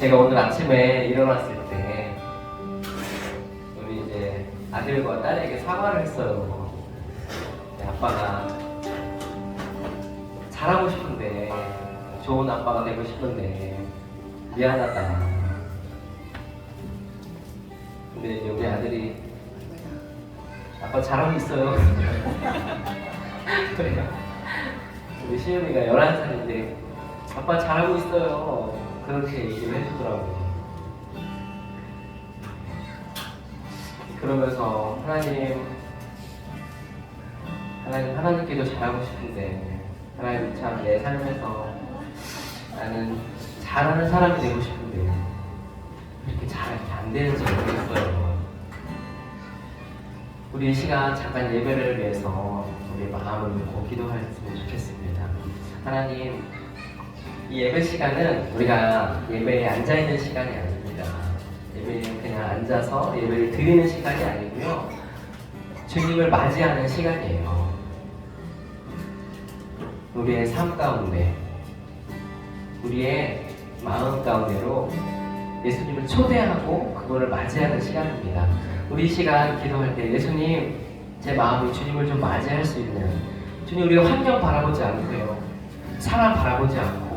제가 오늘 아침에 일어났을 때 우리 이제 아들과 딸에게 사과를 했어요. 아빠가 잘하고 싶은데, 좋은 아빠가 되고 싶은데 미안하다. 근데 이제 우리 아들이 아빠 잘하고 있어요. 우리 시은이가 11살인데 아빠 잘하고 있어요. 그렇게 얘기를 해주더라고요. 그러면서 하나님께도 잘하고 싶은데, 하나님 참 내 삶에서 나는 잘하는 사람이 되고 싶은데 이렇게 잘 안 되는지 모르겠어요. 우리 이 시간 잠깐 예배를 위해서 우리 마음을 놓고 기도했으면 좋겠습니다. 하나님, 이 예배 시간은 우리가 예배에 앉아있는 시간이 아닙니다. 예배는 그냥 앉아서 예배를 드리는 시간이 아니고요, 주님을 맞이하는 시간이에요. 우리의 삶 가운데, 우리의 마음 가운데로 예수님을 초대하고 그거를 맞이하는 시간입니다. 우리 이 시간 기도할 때, 예수님, 제 마음이 주님을 좀 맞이할 수 있는, 주님, 우리가 환경 바라보지 않고요, 사람 바라보지 않고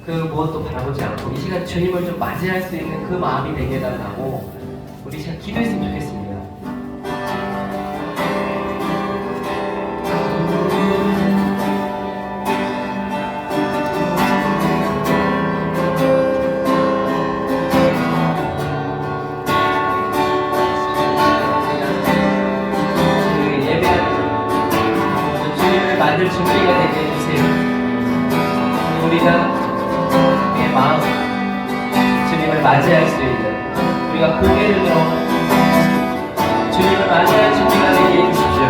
그 무엇도 바라보지 않고 이 시간 주님을 좀 맞이할 수 있는 그 마음이 되게 해달라고 우리 시간 기도했으면 좋겠습니다. 만들 준비가 되게 해주세요. 우리가 우리의 마음, 주님을 맞이할 수 있는, 우리가 고개를 들어 주님을 맞이할 준비가 되게 해주십시오.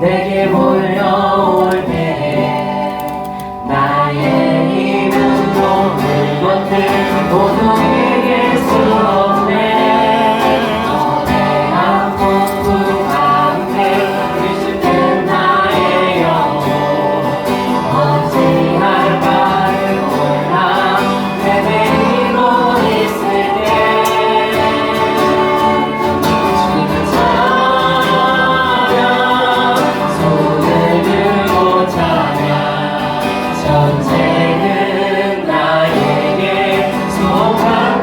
내게 몰려올 때 나의 힘은 모든 것들 모두 이길 수 없네. 거대한 폭풍 가운데 위축된 나의 영혼 어찌할 바를 몰라 헤매이고 있을 때 주님을 전쟁은 나에게 소망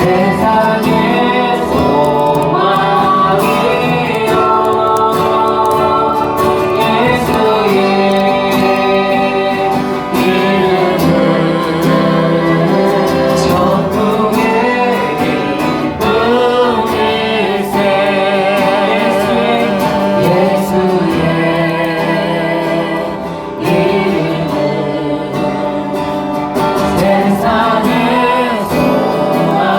세상의 소망이여 예수의 이름은 천국의 기쁨일세 예수의 이름은 세상의 소망이여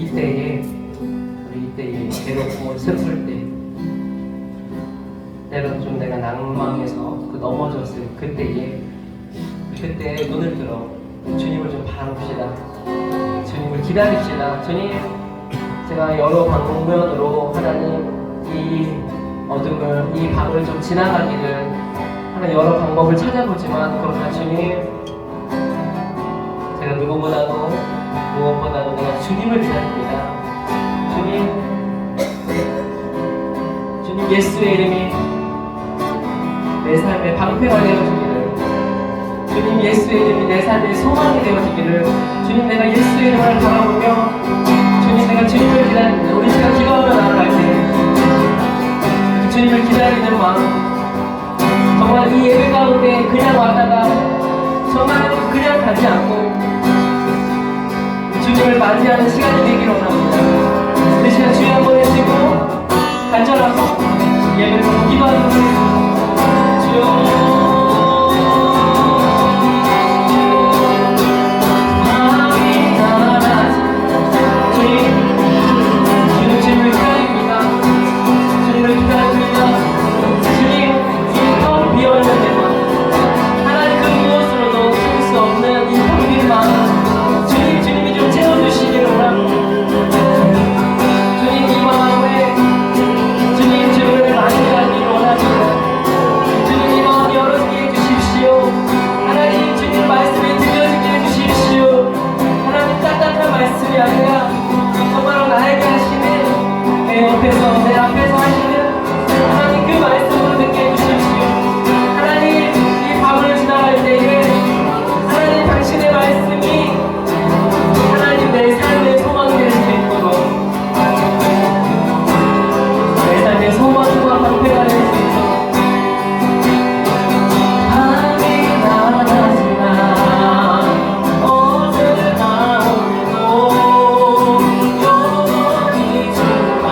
이때에 괴롭고 슬플 때, 때로 좀 내가 낭망해서 넘어졌을 그때 눈을 들어 주님을 좀 바라봅시다. 주님을 기다립시다. 주님, 제가 여러 방면으로 하나님 이 어둠을, 이 밤을 좀 지나가기를 하나님 여러 방법을 찾아보지만, 그러나 주님, 제가 무엇보다도 내가 주님을 기다립니다. 주님 예수의 이름이 내 삶의 방패가 되어지기를, 주님 예수의 이름이 내 삶의 소망이 되어지기를, 주님 내가 예수의 이름을 바라보며 주님 내가 주님을 기다리는, 우리 제가 기도하며 나아갈 때 주님을 기다리는 마음, 정말 이 예배 가운데 그냥 왔다가 정말 그냥 가지 않고 주님을 맞이하는 시간이 되기를 원합니다. 이 시간 주여 한번 해주시고 간절하고 예배를 기도하는 주여. 내 앞에서 하시는 하나님 그 말씀을 듣게 해주십시오. 하나님 이 밤을 지나갈 때에 하나님 당신의 말씀이 하나님 내 삶의 소망이 될 수 있도록, 내 삶의 소망과 방패가 될 수 있도록. 밤이 나가지만 어제나 오늘도 영원히 주만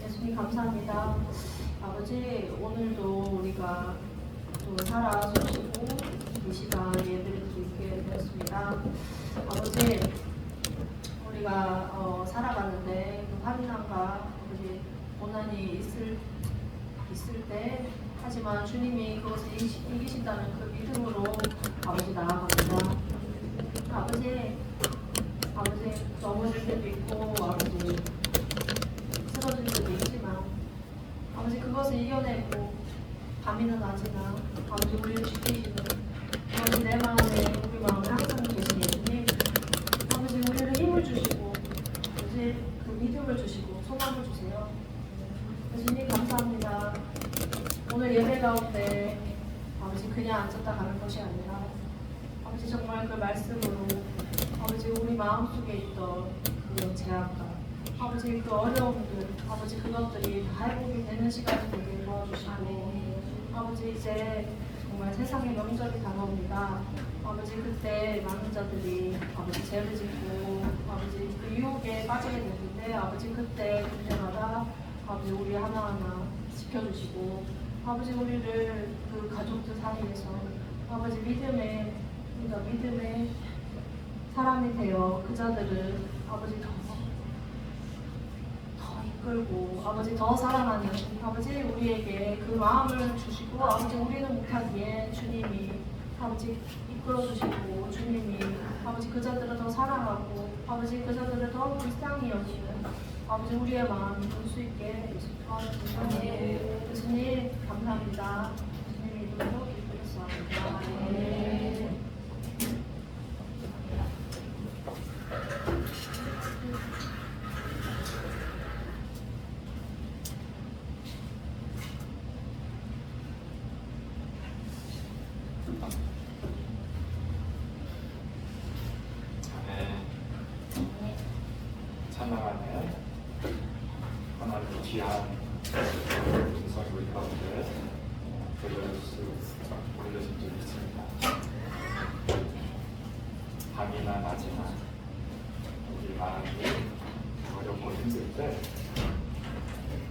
예수님 감사합니다. 아버지, 오늘도 우리가 또 살아주시고 이 시간 예배를 드리게 되었습니다. 아버지, 우리가 살아가는데 그 환난과 아버지 고난이 있을 때, 하지만 주님이 그것을 이기신다는 그 믿음으로 아버지 나아갑니다. 아버지 넘어질 때도 있고 아버지 쓰러질 때도 있지만 아버지 그것을 이겨내고 밤이는 낮이나 아버지 우리를 지키시는 아버지 내 마음에 우리 마음에 항상 계신 예수님, 아버지 우리를 힘을 주시고 아버지 그 믿음을 주시고 소망을 주세요. 예수님 감사합니다. 오늘 예배 가운데 아버지 그냥 앉았다 가는 것이 아니라 아버지 정말 그 말씀으로 아버지 우리 마음속에 있던 그 제약과 아버지 그 어려움들, 아버지 그것들이 다 회복이 되는 시간이 되게 도와주시고, 아버지 이제 정말 세상의 명절이 다가옵니다. 아버지 그때 많은 자들이 아버지 죄를 짓고 아버지 그 유혹에 빠지게 되는데, 아버지 그때마다 아버지 우리 하나하나 지켜주시고 아버지 우리를 그 가족들 사이에서 아버지 믿음의 사람이 되어 그 자들을 아버지 더 이끌고 아버지 더 사랑하는 아버지 우리에게 그 마음을 주시고, 아버지 우리는 못하기에 주님이 아버지 이끌어 주시고, 주님이 아버지 그 자들을 더 사랑하고 아버지 그 자들을 더 불쌍히 여기는 아버지 우리의 마음이 볼 수 있게 도와주시니 예수님 감사합니다. 주님의 이름으로 기도했습니다. 귀한 음성이 우리 가운데 올려진 적이 있습니다. 밤이나 낮이나 우리 마음이 어렵고 힘들 때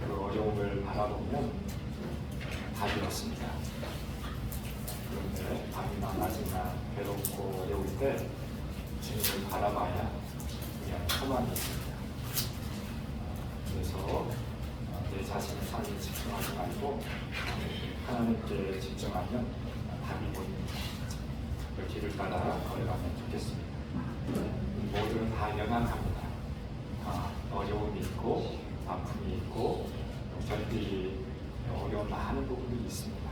그 어려움을 바라보면 답이 없습니다. 그런데 밤이나 낮이나 괴롭고 어려울 때 주님을 바라봐야 우리 안에 소망이 있습니다. 그래서 내 자신의 삶에 집중하지 말고 하나님께 집중하면 답이 보입니다. 그 길을 따라 걸어가면 좋겠습니다. 모두는 다 연약합니다. 어려움이 있고 아픔이 있고 견디기 어려운 많은 부분이 있습니다.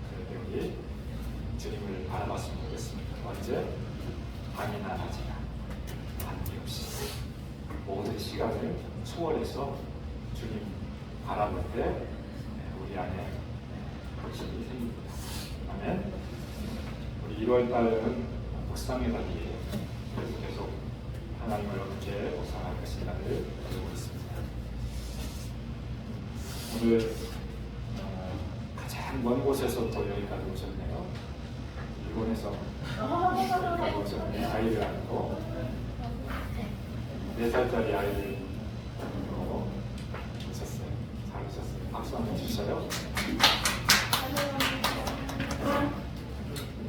그런데 우리 주님을 바라봤으면 좋겠습니다. 언제? 밤이나 낮이나 관계없이 모든 시간을 초월해서 주님 바라볼 때 우리 안에 확신이 생깁니다. 아멘. 우리 1월달은 묵상의 달이에요. 그래서 계속 하나님을 어떻게 묵상할 것인가를 배우고 있습니다. 오늘 가장 먼 곳에서 또 여기까지 오셨네요. 일본에서 여기까지 오셨네요. 아이를 안고 4살짜리 아이를 안고 오셨어요. 잘 오셨어요. 박수 한번 주셔요.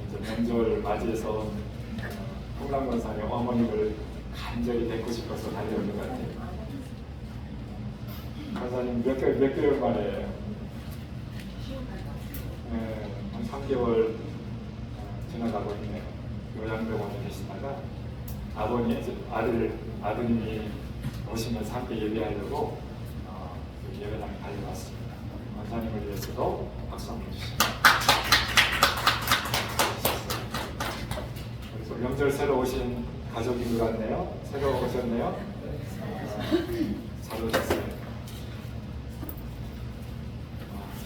이제 명절 맞이해서 풍랑건산의 어머님을 간절히 뵙고 싶어서 달려오는 것 같아요. 권사님 몇 개월 만에 한 3개월 지나가고 있네요. 요양병원에 계시다가 아드님이 오시면서 함께 예배하려고 예배당에 달려왔습니다. 권사님을 위해서도 박수 한번 주시죠. 그래서 명절 새로 오신 가족인 것 같네요. 새로 오셨네요. 잘 오셨어요.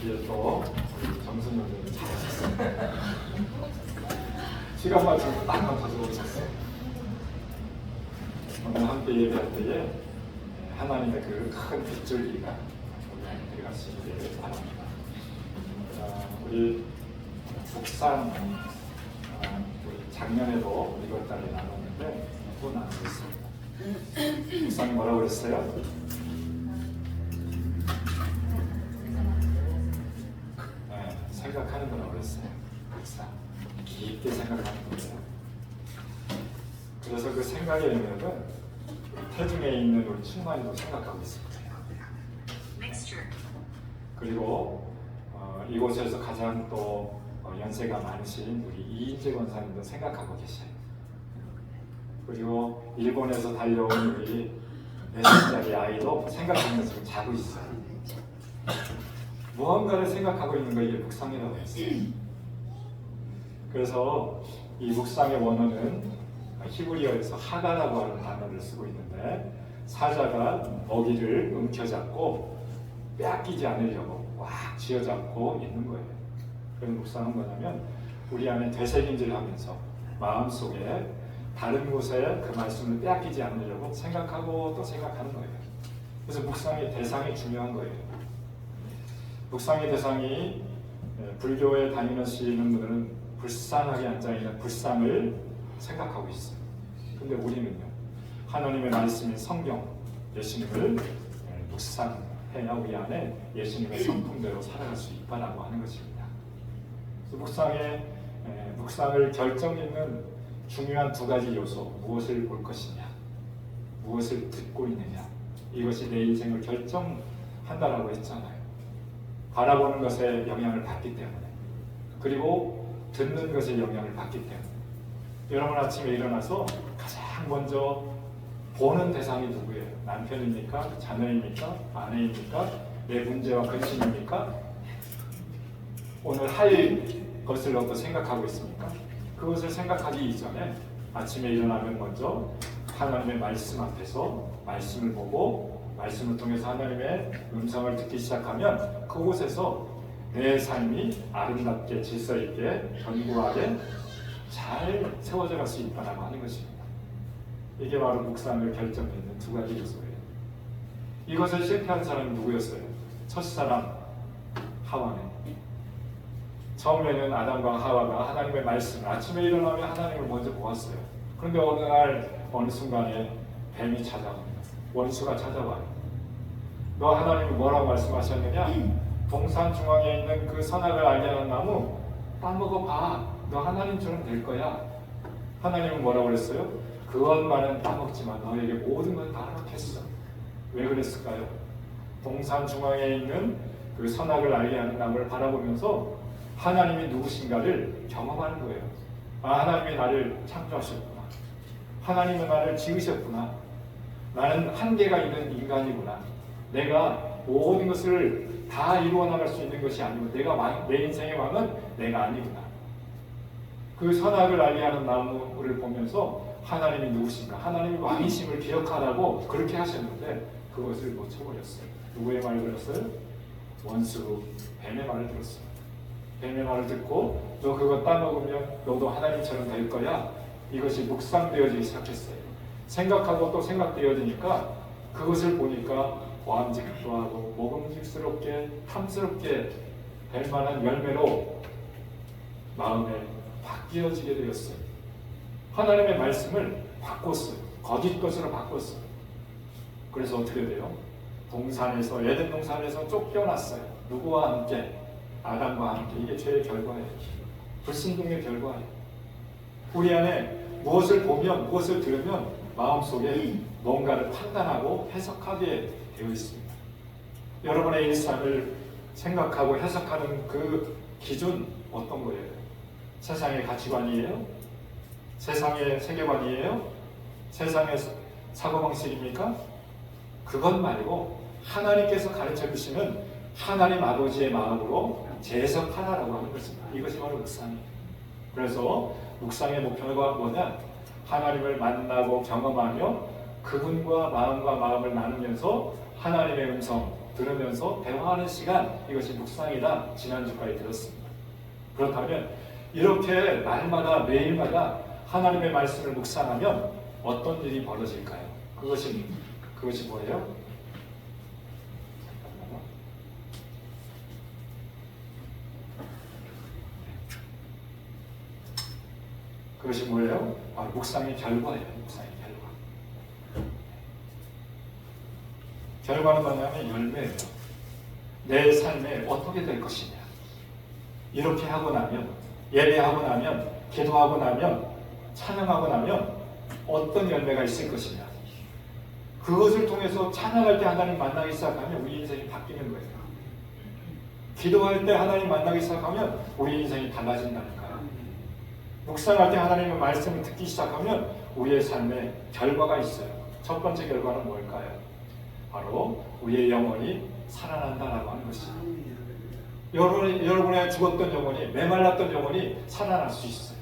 뒤에 또 우리 정순영님 잘하셨어요. 시간 맞춰서 딱 맞춰서 오셨어요. 오늘 함께 예배할 때에 하나님의 그 큰 빗줄기가 우리 안에 들어가시기를 바랍니다. 우리 북산 우리 작년에도 이번 달에 나눴는데 또 나누고 있습니다. 북산이 뭐라고 그랬어요? 생각하는 거라고 그랬어요. 북산 깊게 생각하는 거예요. 그래서 그 생각의 영역은 태중에 있는 우리 충만이도 생각하고 있습니다. 그리고 이곳에서 가장 또 연세가 많으신 우리 이인재 권사님도 생각하고 계셔요. 그리고 일본에서 달려온 우리 4살짜리 아이도 생각하면서 지금 자고 있어요. 무언가를 생각하고 있는 거 이게 묵상이라고 했어요. 그래서 이 묵상의 원어는 히브리어에서 하가라고 하는 단어를 쓰고 있는데 사자가 먹이를 움켜잡고 빼앗기지 않으려고 꽉 쥐어잡고 있는 거예요. 그런 묵상은 뭐냐면 우리 안에 되새김질하면서 마음속에 다른 곳에 그 말씀을 빼앗기지 않으려고 생각하고 또 생각하는 거예요. 그래서 묵상의 대상이 중요한 거예요. 묵상의 대상이 불교에 다니시는 분들은 불쌍하게 앉아있는 불상을 생각하고 있어요. 근데 우리는요, 하나님의 말씀인 성경, 예수님을 묵상해야 우리 안에 예수님의 성품대로 살아갈 수 있다라고 하는 것입니다. 그래서 묵상을 결정짓는 중요한 2가지 요소, 무엇을 볼 것이냐, 무엇을 듣고 있느냐, 이것이 내 인생을 결정한다라고 했잖아요. 바라보는 것에 영향을 받기 때문에, 그리고 듣는 것에 영향을 받기 때문에. 여러분 아침에 일어나서 가장 먼저 보는 대상이 누구예요? 남편입니까? 자녀입니까? 아내입니까? 내 문제와 근심입니까? 오늘 할 것을 어떤 생각하고 있습니까? 그것을 생각하기 이전에 아침에 일어나면 먼저 하나님의 말씀 앞에서 말씀을 보고 말씀을 통해서 하나님의 음성을 듣기 시작하면 그곳에서 내 삶이 아름답게 질서 있게 견고하게 잘 세워져 갈 수 있다고 하는 것입니다. 이게 바로 묵상을 결정짓는 2가지 요소예요. 이것을 실패한 사람이 누구였어요? 첫사람 하와네. 처음에는 아담과 하와가 하나님의 말씀을 아침에 일어나면 하나님을 먼저 보았어요. 그런데 어느 날 어느 순간에 뱀이 찾아옵니다. 원수가 찾아와요. 너 하나님이 뭐라고 말씀하셨느냐? 동산 중앙에 있는 그 선악을 알게 하는 나무 따먹어봐. 너 하나님처럼 될 거야. 하나님은 뭐라고 그랬어요? 그것만은 따먹지만 너에게 모든 건 다 허락했어. 왜 그랬을까요? 동산 중앙에 있는 그 선악을 알게 하는 나무를 바라보면서 하나님이 누구신가를 경험하는 거예요. 아, 하나님이 나를 창조하셨구나. 하나님은 나를 지으셨구나. 나는 한계가 있는 인간이구나. 내가 모든 것을 다 이루어 나갈 수 있는 것이 아니고 내 인생의 왕은 내가 아니구나. 그 선악을 알게 하는 나무를 보면서 하나님이 누구신가, 하나님이 왕이심을 기억하라고 그렇게 하셨는데 그것을 놓쳐버렸어요. 누구의 말을 들었어요? 원수 뱀의 말을 들었어요. 뱀의 말을 듣고 너 그거 따먹으면 너도 하나님처럼 될 거야. 이것이 묵상되어지기 시작했어요. 생각하고 또 생각되어지니까 그것을 보니까 보암직도 하고 먹음직스럽게 탐스럽게 될 만한 열매로 마음에 바뀌어지게 되었어요. 하나님의 말씀을 바꿨어요. 거짓 것으로 바꿨어요. 그래서 어떻게 돼요? 동산에서 에덴 동산에서 쫓겨났어요. 누구와 함께? 아담과 함께. 이게 죄의 결과예요. 불순종의 결과예요. 우리 안에 무엇을 보면 무엇을 들으면 마음속에 뭔가를 판단하고 해석하게 되어 있습니다. 여러분의 일상을 생각하고 해석하는 그 기준 어떤 거예요? 세상의 가치관이에요? 세상의 세계관이에요? 세상의 사고방식입니까? 그것 말고 하나님께서 가르쳐 주시는 하나님 아버지의 마음으로 재해석하라고 하는 것입니다. 이것이 바로 묵상이에요. 그래서 묵상의 목표가 뭐냐? 하나님을 만나고 경험하며 그분과 마음을 나누면서 하나님의 음성 들으면서 대화하는 시간, 이것이 묵상이다. 지난주까지 들었습니다. 그렇다면 이렇게 날마다 매일마다 하나님의 말씀을 묵상하면 어떤 일이 벌어질까요? 그것이 뭐예요? 그것이 뭐예요? 바로 묵상의 결과예요. 묵상의 결과. 결과는 뭐냐면 열매예요. 내 삶에 어떻게 될 것이냐. 이렇게 하고 나면, 예배하고 나면, 기도하고 나면, 찬양하고 나면 어떤 열매가 있을 것이냐. 그것을 통해서 찬양할 때 하나님 만나기 시작하면 우리 인생이 바뀌는 거예요. 기도할 때 하나님 만나기 시작하면 우리 인생이 달라진다니까요. 묵상할 때 하나님의 말씀을 듣기 시작하면 우리의 삶에 결과가 있어요. 첫 번째 결과는 뭘까요? 바로 우리의 영혼이 살아난다라고 하는 것입니다. 여러분의 죽었던 영혼이, 메말랐던 영혼이 살아날 수 있어요.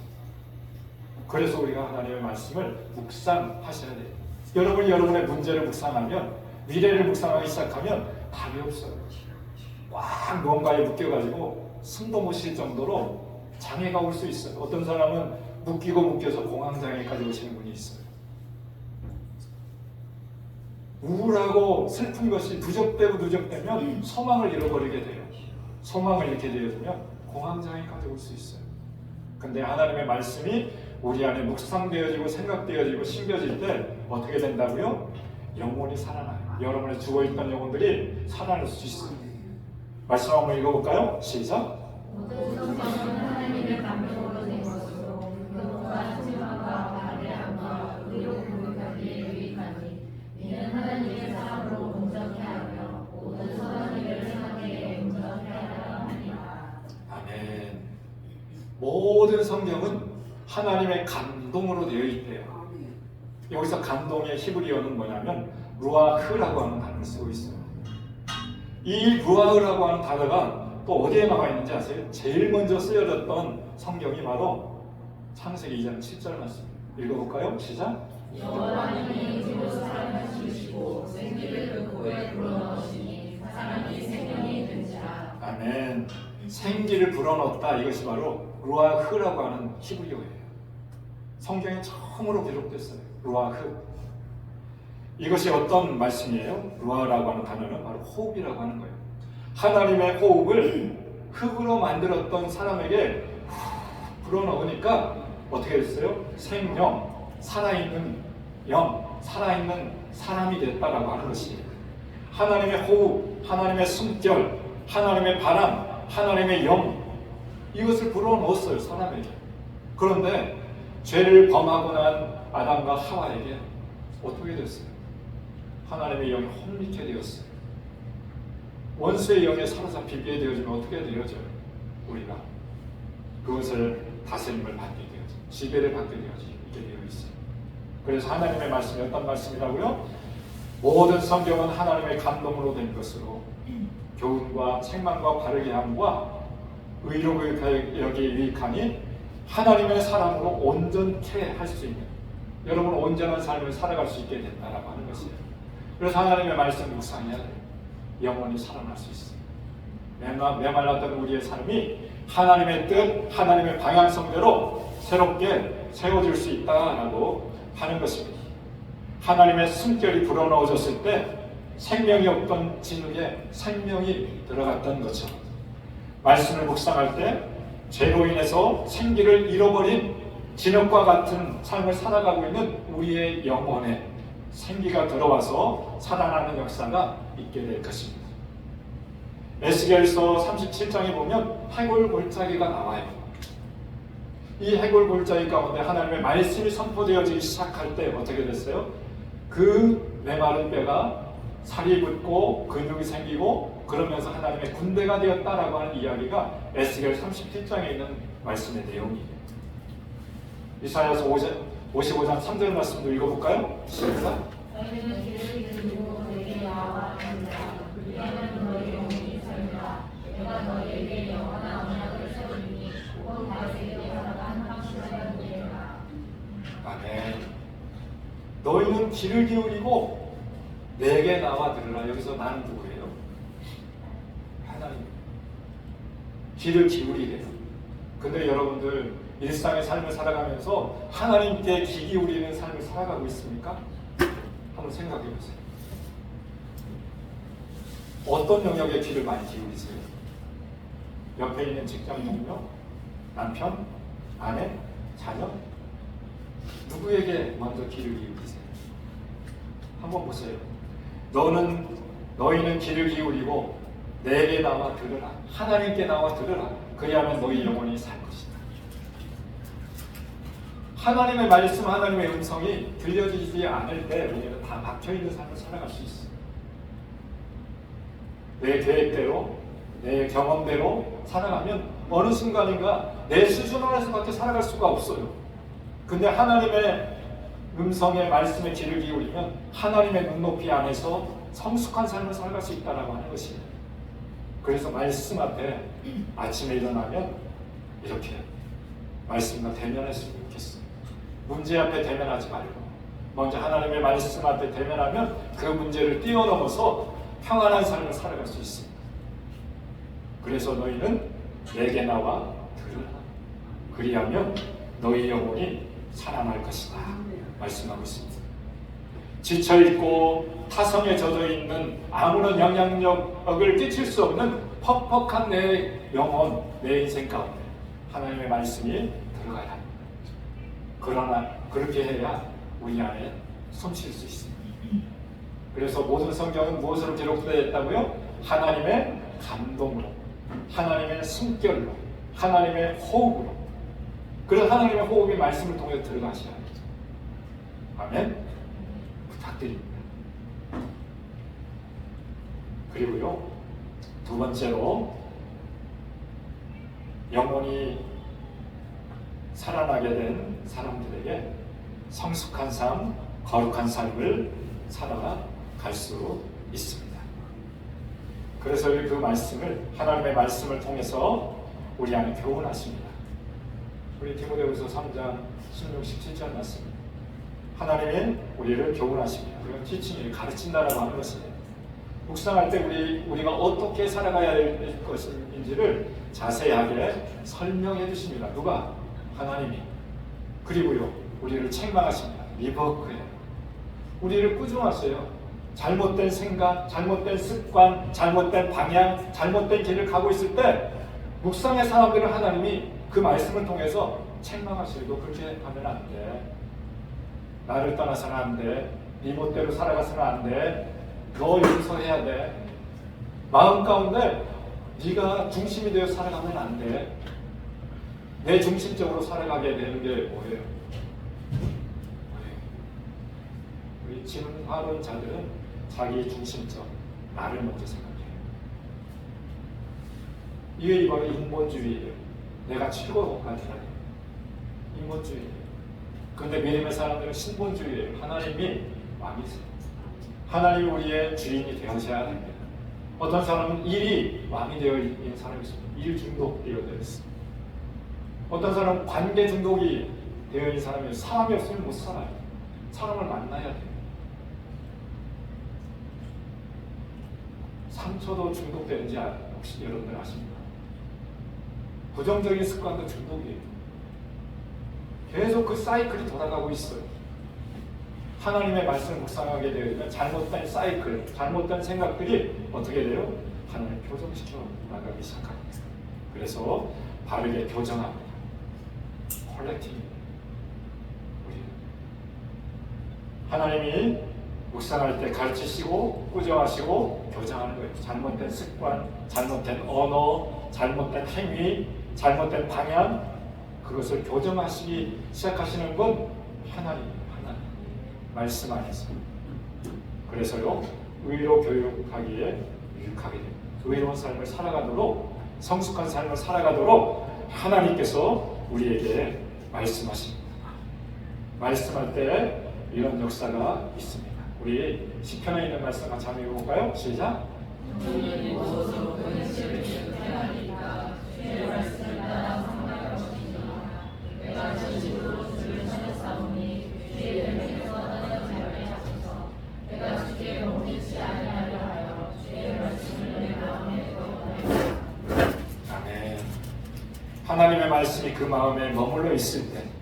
그래서 우리가 하나님의 말씀을 묵상하셔야 돼요. 여러분이 여러분의 문제를 묵상하면, 미래를 묵상하기 시작하면 답이 없어요. 꽉 뭔가에 묶여가지고 숨도 못 쉴 정도로 장애가 올 수 있어요. 어떤 사람은 묶여서 공황장애까지 오시는 분이 있어요. 우울하고 슬픈 것이 누적되면 소망을 잃어버리게 돼요. 소망을 잃게 되면 공황장애까지 올 수 있어요. 근데 하나님의 말씀이 우리 안에 묵상되어지고 생각되어지고 심겨질 때 어떻게 된다고요? 영혼이 살아나요. 여러분의 죽어있던 영혼들이 살아날 수 있어요. 말씀 한번 읽어볼까요? 시작. 모든 성경은 하나님의 감동으로 된 것으로 교훈과 책망과 반대함과 의로 교육하기에 유익하니 이는 하나님의 사람으로 온전케 하며 모든 선한 일을 행하기에 온전케 하려 함이라. 아멘. 모든 성경은 하나님의 감동으로 되어 있대요. 여기서 감동의 히브리어는 뭐냐면 루아흐라고 하는 단어를 쓰고 있어요. 이 루아흐라고 하는 단어가 또 어디에 나와 있는지 아세요? 제일 먼저 쓰여졌던 성경이 바로 창세기 2장 7절 말씀. 읽어볼까요? 시작. 여호와님이 이집으로 사람을 지으시고 생기를 그 코에 불어넣으시니 사람이 생명이 된지라. 아멘. 생기를 불어넣었다. 이것이 바로 루아흐라고 하는 히브리어예요. 성경에 처음으로 기록됐어요. 루아흐. 이것이 어떤 말씀이에요? 루아라고 하는 단어는 바로 호흡이라고 하는 거예요. 하나님의 호흡을 흙으로 만들었던 사람에게 불어넣으니까 어떻게 됐어요? 생명, 살아있는 영, 살아있는 사람이 됐다라고 하는 것이에요. 하나님의 호흡, 하나님의 숨결, 하나님의 바람, 하나님의 영, 이것을 불어넣었어요, 사람에게. 그런데 죄를 범하고 난 아담과 하와에게 어떻게 됐어요? 하나님의 영이 혼미케 되었어요. 원수의 영에 사로잡히게 되어지면 어떻게 되어져요? 우리가 그것을 다스림을 받게 되어져, 지배를 받게 되어지게 되어 있어요. 그래서 하나님의 말씀이 어떤 말씀이라고요? 모든 성경은 하나님의 감동으로 된 것으로 교훈과 책망과 바르게 함과 의로 교육하기 유익하니 하나님의 사람으로 온전케 할 수 있는, 여러분 온전한 삶을 살아갈 수 있게 된다라고 하는 것이에요. 그래서 하나님의 말씀 묵상해야 돼요. 영원히 살아날 수 있어요. 메말랐던 우리의 삶이 하나님의 뜻, 하나님의 방향성대로 새롭게 세워질 수 있다라고 하는 것입니다. 하나님의 숨결이 불어넣어졌을 때 생명이 없던 진흙에 생명이 들어갔던 것처럼, 말씀을 묵상할 때 죄로 인해서 생기를 잃어버린 진흙과 같은 삶을 살아가고 있는 우리의 영혼에 생기가 들어와서 살아나는 역사가 있게 될 것입니다. 에스겔서 37장에 보면 해골 골짜기가 나와요. 이 해골 골짜기 가운데 하나님의 말씀이 선포되어지기 시작할 때 어떻게 됐어요? 그 메마른 뼈가 살이 붙고 근육이 생기고 그러면서 하나님의 군대가 되었다라고 하는 이야기가 에스겔 37장에 있는 말씀의 내용이에요. 이사야서 55장 3절 말씀도 읽어볼까요? 시작. 너희는 길을 잃고 내게 나와 앉으라. 이에는 너희 영혼이 살리라. 내가 너희에게 영원한 언약을 세우리니 곧 다윗에게 허락한 확실한 예라. 아멘. 너희는 귀를 기울이고 내게 나와 들으라. 여기서 나는 누구예요? 하나님. 귀를 기울이래요. 근데 여러분들 일상의 삶을 살아가면서 하나님께 귀 기울이는 삶을 살아가고 있습니까? 한번 생각해 보세요. 어떤 영역에 귀를 많이 기울이세요? 옆에 있는 직장 동료, 남편, 아내, 자녀? 누구에게 먼저 귀를 기울이세요? 한번 보세요. 너희는 귀를 기울이고 내게 나와 들으라. 하나님께 나와 들으라. 그리하면 너희 영혼이 살 것이다. 하나님의 말씀, 하나님의 음성이 들려지지 않을 때 우리는 다 막혀있는 삶을 살아갈 수 있어요. 내 계획대로, 내 경험대로 살아가면 어느 순간인가 내 수준 안에서밖에 살아갈 수가 없어요. 근데 하나님의 음성의 말씀에 귀를 기울이면 하나님의 눈높이 안에서 성숙한 삶을 살아갈 수 있다는 하는 것이에요. 그래서 말씀 앞에 아침에 일어나면 이렇게 말씀과 대면했으면 좋겠어요. 문제 앞에 대면하지 말고 먼저 하나님의 말씀 앞에 대면하면 그 문제를 뛰어넘어서 평안한 삶을 살아갈 수 있습니다. 그래서 너희는 내게 나와 들으라. 그리하면 너희 영혼이 살아날 것이다. 말씀하고 있습니다. 지쳐있고 타성에 젖어있는 아무런 영향력을 끼칠 수 없는 퍽퍽한 내 영혼, 내 인생 가운데 하나님의 말씀이 들어가야 합니다. 그러나 그렇게 해야 우리 안에 숨쉴 수 있습니다. 그래서 모든 성경은 무엇으로 기록되어 있다고요? 하나님의 감동으로, 하나님의 숨결로, 하나님의 호흡으로. 그래서 하나님의 호흡이 말씀을 통해 들어가셔야 합니다. 아멘. 부탁드립니다. 그리고요, 두 번째로 영혼이 살아나게 된 사람들에게 성숙한 삶, 거룩한 삶을 살아갈 수 있습니다. 그래서 그 말씀을, 하나님의 말씀을 통해서 우리 안에 교훈하십니다. 우리 디모데후서 3장 16, 17절 말씀. 하나님은 우리를 교훈하십니다. 그건 티칭이 가르친다라고 하는 것입니다. 묵상할 때 우리가 어떻게 살아가야 될 것인지를 자세하게 설명해 주십니다. 누가? 하나님이. 그리고요, 우리를 책망하십니다. 리버크에. 우리를 꾸중하세요. 잘못된 생각, 잘못된 습관, 잘못된 방향, 잘못된 길을 가고 있을 때 묵상의 사람들은 하나님이 그 말씀을 통해서 책망하시고 그렇게 하면 안 돼. 나를 떠나서는 안 돼. 네 멋대로 살아가서는 안 돼. 너 용서해야 돼. 마음 가운데 네가 중심이 되어 살아가면 안 돼. 내 중심적으로 살아가게 되는 게 뭐예요? 우리 진화론자들은 자기 중심적, 나를 먼저 생각해요. 이게 바로 인본주의예요. 내가 최고가 되라. 인본주의예요. 그런데 믿음의 사람들은 신본주의예요. 하나님이 왕이세요. 하나님이 우리의 주인이 되어셔야 합니다. 어떤 사람은 일이 왕이 되어 있는 사람이 있습니다. 일 중독되어 있습니다. 어떤 사람은 관계 중독이 되어 있는 사람이 사람이 없으면 못 살아요. 사람을 만나야 돼요. 상처도 중독되는지 혹시 여러분들 아십니까? 부정적인 습관도 중독이에요. 계속 그 사이클이 돌아가고 있어요. 하나님의 말씀을 묵상하게 되면 잘못된 사이클, 잘못된 생각들이 어떻게 돼요? 하나님을 교정시켜 나가기 시작합니다. 그래서 바르게 교정합니다. 콜렉팅. 하나님이 묵상할 때 가르치시고 꾸정하시고 교정하는 거예요. 잘못된 습관, 잘못된 언어, 잘못된 행위, 잘못된 방향, 그것을 교정하시기 시작하시는 건 하나님 말씀 안에서. 그래서요, 의로 교육하기에 유익하게 됩니다. 의로운 삶을 살아가도록, 성숙한 삶을 살아가도록 하나님께서 우리에게 말씀하십니다. 말씀할 때 이런 역사가 있습니다. 우리 시편에 있는 말씀 같이 한번 읽어볼까요? 시작! 아멘. 하나님의 말씀이 그 마음에 머물러 있을 때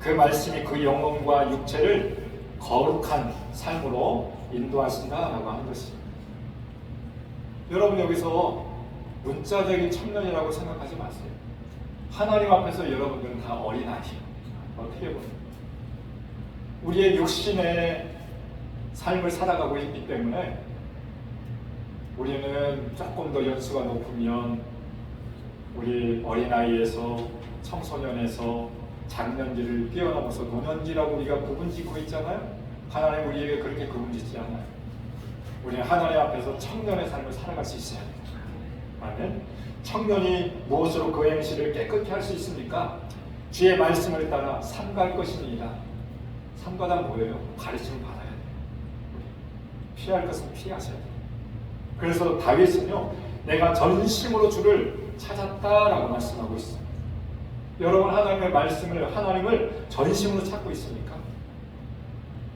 그 말씀이 그 영혼과 육체를 거룩한 삶으로 인도하신다라고 하는 것입니다. 여러분 여기서 문자적인 청년이라고 생각하지 마세요. 하나님 앞에서 여러분들은 다 어린아이예요. 어떻게 보면 우리의 육신의 삶을 살아가고 있기 때문에 우리는 조금 더 연수가 높으면 우리 어린아이에서 청소년에서 장년기를 뛰어넘어서 노년기라고 우리가 구분짓고 있잖아요. 하나님 우리에게 그렇게 구분짓지 않아요. 우리는 하나님 앞에서 청년의 삶을 살아갈 수 있어야 돼요. 아멘. 청년이 무엇으로 그 행실을 깨끗이 할 수 있습니까? 주의 말씀을 따라 삼갈 것입니다. 삼가다 뭐예요? 가르침을 받아야 돼요. 피할 것은 피하셔야 돼요. 그래서 다윗은요, 내가 전심으로 주를 찾았다라고 말씀하고 있어요. 여러분 하나님의 말씀을, 하나님을 전심으로 찾고 있습니까?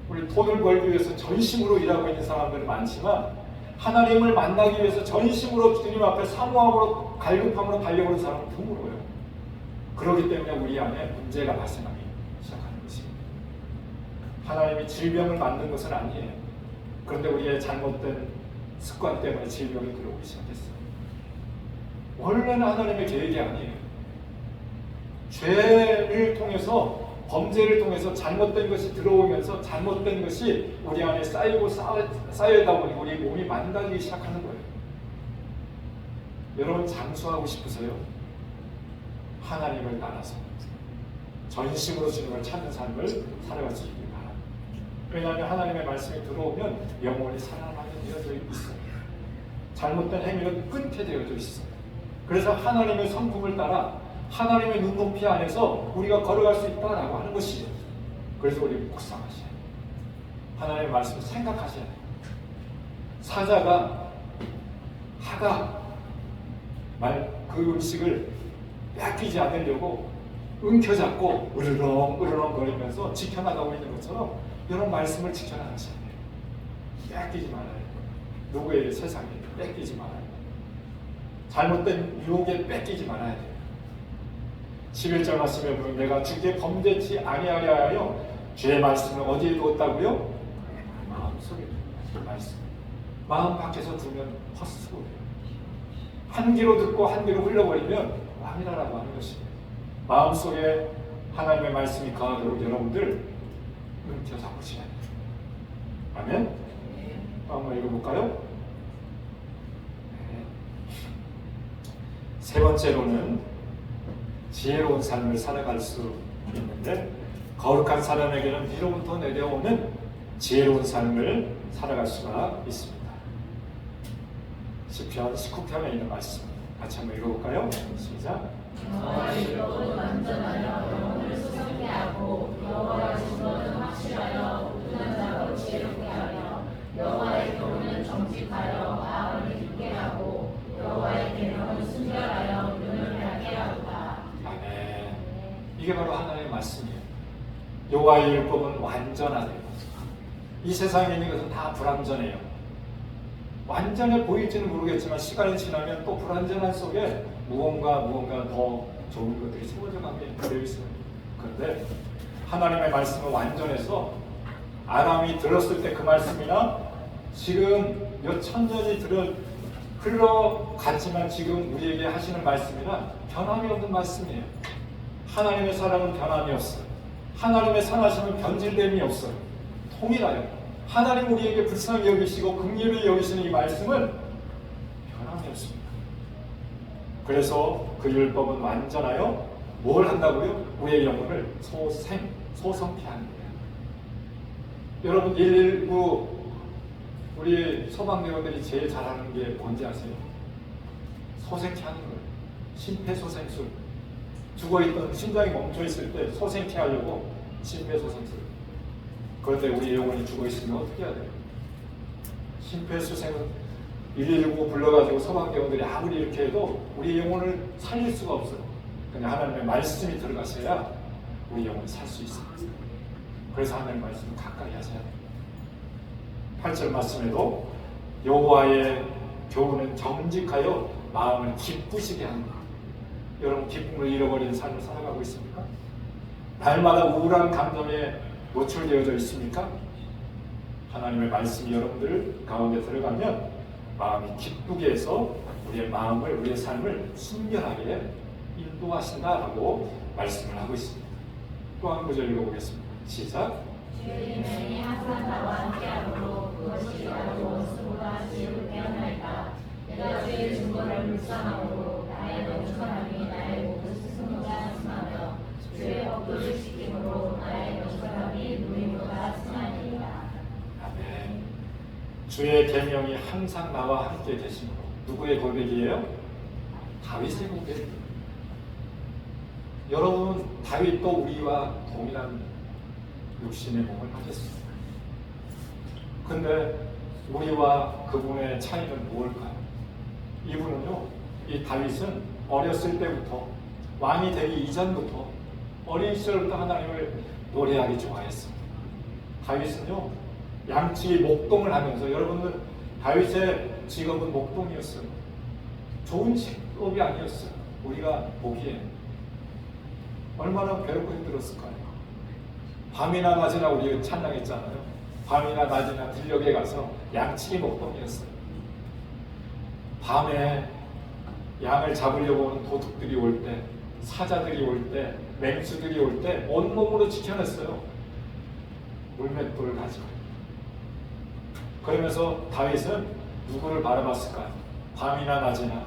우리 돈을 벌기 위해서 전심으로 일하고 있는 사람들은 많지만 하나님을 만나기 위해서 전심으로 주님 앞에 사모함으로 갈급함으로 달려오는 사람은 드물어요. 그렇기 때문에 우리 안에 문제가 발생하기 시작하는 것입니다. 하나님이 질병을 만든 것은 아니에요. 그런데 우리의 잘못된 습관 때문에 질병이 들어오기 시작했어요. 원래는 하나님의 계획이 아니에요. 죄를 통해서, 범죄를 통해서 잘못된 것이 들어오면서 잘못된 것이 우리 안에 쌓이고 쌓여다 보니 우리 몸이 망가지기 시작하는 거예요. 여러분 장수하고 싶으세요? 하나님을 따라서 전심으로 주님을 찾는 삶을 살아갈 수 있길 바랍니다. 왜냐하면 하나님의 말씀이 들어오면 영원히 살아나게 되어져 있어요. 잘못된 행위는 끊게 되어져 있어요. 그래서 하나님의 성품을 따라 하나님의 눈높이 안에서 우리가 걸어갈 수 있다라고 하는 것이에요. 그래서 우리 묵상하셔야 돼요. 하나님의 말씀을 생각하셔야 돼요. 사자가 하가 그 음식을 뺏기지 않으려고 움켜잡고 으르렁 거리면서 지켜나가고 있는 것처럼 이런 말씀을 지켜나가셔야 돼요. 뺏기지 말아야 돼요. 누구의 세상에 뺏기지 말아야 돼요. 잘못된 유혹에 뺏기지 말아야 돼요. 11절 말씀에 보면 내가 주께 범죄치 아니하려 하여 주의 말씀을 어디에 두었다고요? 속에 말씀. 마음 밖에서 두면 헛수고예요. 한 귀로 듣고 한 귀로 흘려버리면 왕이라고 하는 것입니다. 마음속에 하나님의 말씀이 거하도록 여러분들 움켜 잡으셔야 돼요. 아멘? 한번 읽어볼까요? 네. 세 번째로는 지혜로운 삶을 살아갈 수 있는데, 거룩한 사람에게는 위로부터 내려오는 지혜로운 삶을 살아갈 수가 있습니다. 시편 19편에 있는 말씀 같이 한번 읽어볼까요? 시작. 여호와의 율법은 완전하여 영혼을 수상케 하고 여호와의 증거는 확실하여 우둔한 자로 지혜롭게 하며 여호와의 교훈은 정직하여 마음을 깊게 하고 여호와의 계명은 순결하여 눈을 밝게 하도다. 아멘. 이게 바로 하나님의 말씀이에요. 여호와의 율법은 완전하대요. 이 세상에 있는 것은 다 불완전해요. 완전해 보일지는 모르겠지만 시간이 지나면 또 불완전한 속에 무언가 더 좋은 것들이 세워져가게 되어 있어요. 그런데 하나님의 말씀은 완전해서 아람이 들었을 때 그 말씀이나 지금 몇 천 년이 흘러갔지만 지금 우리에게 하시는 말씀이나 변함이 없는 말씀이에요. 하나님의 사랑은 변함이 없어요. 하나님의 선하심은 변질됨이 없어요. 통일하여 하나님 우리에게 불쌍히 여기시고 긍휼히 여기시는 이 말씀은 변함이 없습니다. 그래서 그 율법은 완전하여 뭘 한다고요? 우리의 영혼을 소성케 하는 거예요. 여러분 119 우리 소방대원들이 제일 잘하는 게 뭔지 아세요? 소생케 하는 거예요. 심폐소생술. 죽어있던 심장이 멈춰있을 때 소생케 하려고 심폐소생술. 그런데 우리 영혼이 죽어있으면 어떻게 해야 돼요? 심폐소생은 119 불러가지고 소방대원들이 아무리 이렇게 해도 우리 영혼을 살릴 수가 없어요. 그냥 하나님의 말씀이 들어가셔야 우리 영혼이 살 수 있어요. 그래서 하나님의 말씀을 가까이 하셔야 돼요. 8절 말씀에도 여호와의 교훈은 정직하여 마음을 기쁘시게 합니다. 여러분 기쁨을 잃어버리는 삶을 살아가고 있습니까? 날마다 우울한 감정에 노출되어져 있습니까? 하나님의 말씀이 여러분들 가운데 들어가면 마음이 기쁘게 해서 우리의 마음을, 우리의 삶을 순결하게 인도하신다라고 말씀을 하고 있습니다. 또 한 구절 읽어보겠습니다. 시작. 주의 계명이 항상 나와 함께하므로 그것이 나로 원수보다 지혜롭게 하나이다. 내가 주의 증거를 묵상함으로 나의 명철함이 나의 모든 스승보다 승하며 주의 법도를 지킴으로 나의 명철함이 누림보다 승하니이다. 아멘. 주의 계명이 항상 나와 함께 계심으로. 누구의 고백이에요? 다윗의 고백입니다. 여러분 다윗도 우리와 동일한 육신의 몸을 가졌습니다. 근데 우리와 그분의 차이는 무엇일까요? 이분은요, 이 다윗은 어렸을 때부터 왕이 되기 이전부터 어린 시절부터 하나님을 노래하기 좋아했습니다. 다윗은요, 양치기 목동을 하면서, 여러분들 다윗의 직업은 목동이었어요. 좋은 직업이 아니었어요. 우리가 보기에 얼마나 괴롭고 힘들었을까요? 밤이나 낮이나 우리가 찬양했잖아요. 밤이나 낮이나 들녘에 가서 양치기 목동이었어요. 밤에 양을 잡으려고 오는 도둑들이 올 때, 사자들이 올 때, 맹수들이 올 때 온몸으로 지켜냈어요. 물맷돌을 가지고. 그러면서 다윗은 누구를 바라봤을까요? 밤이나 낮이나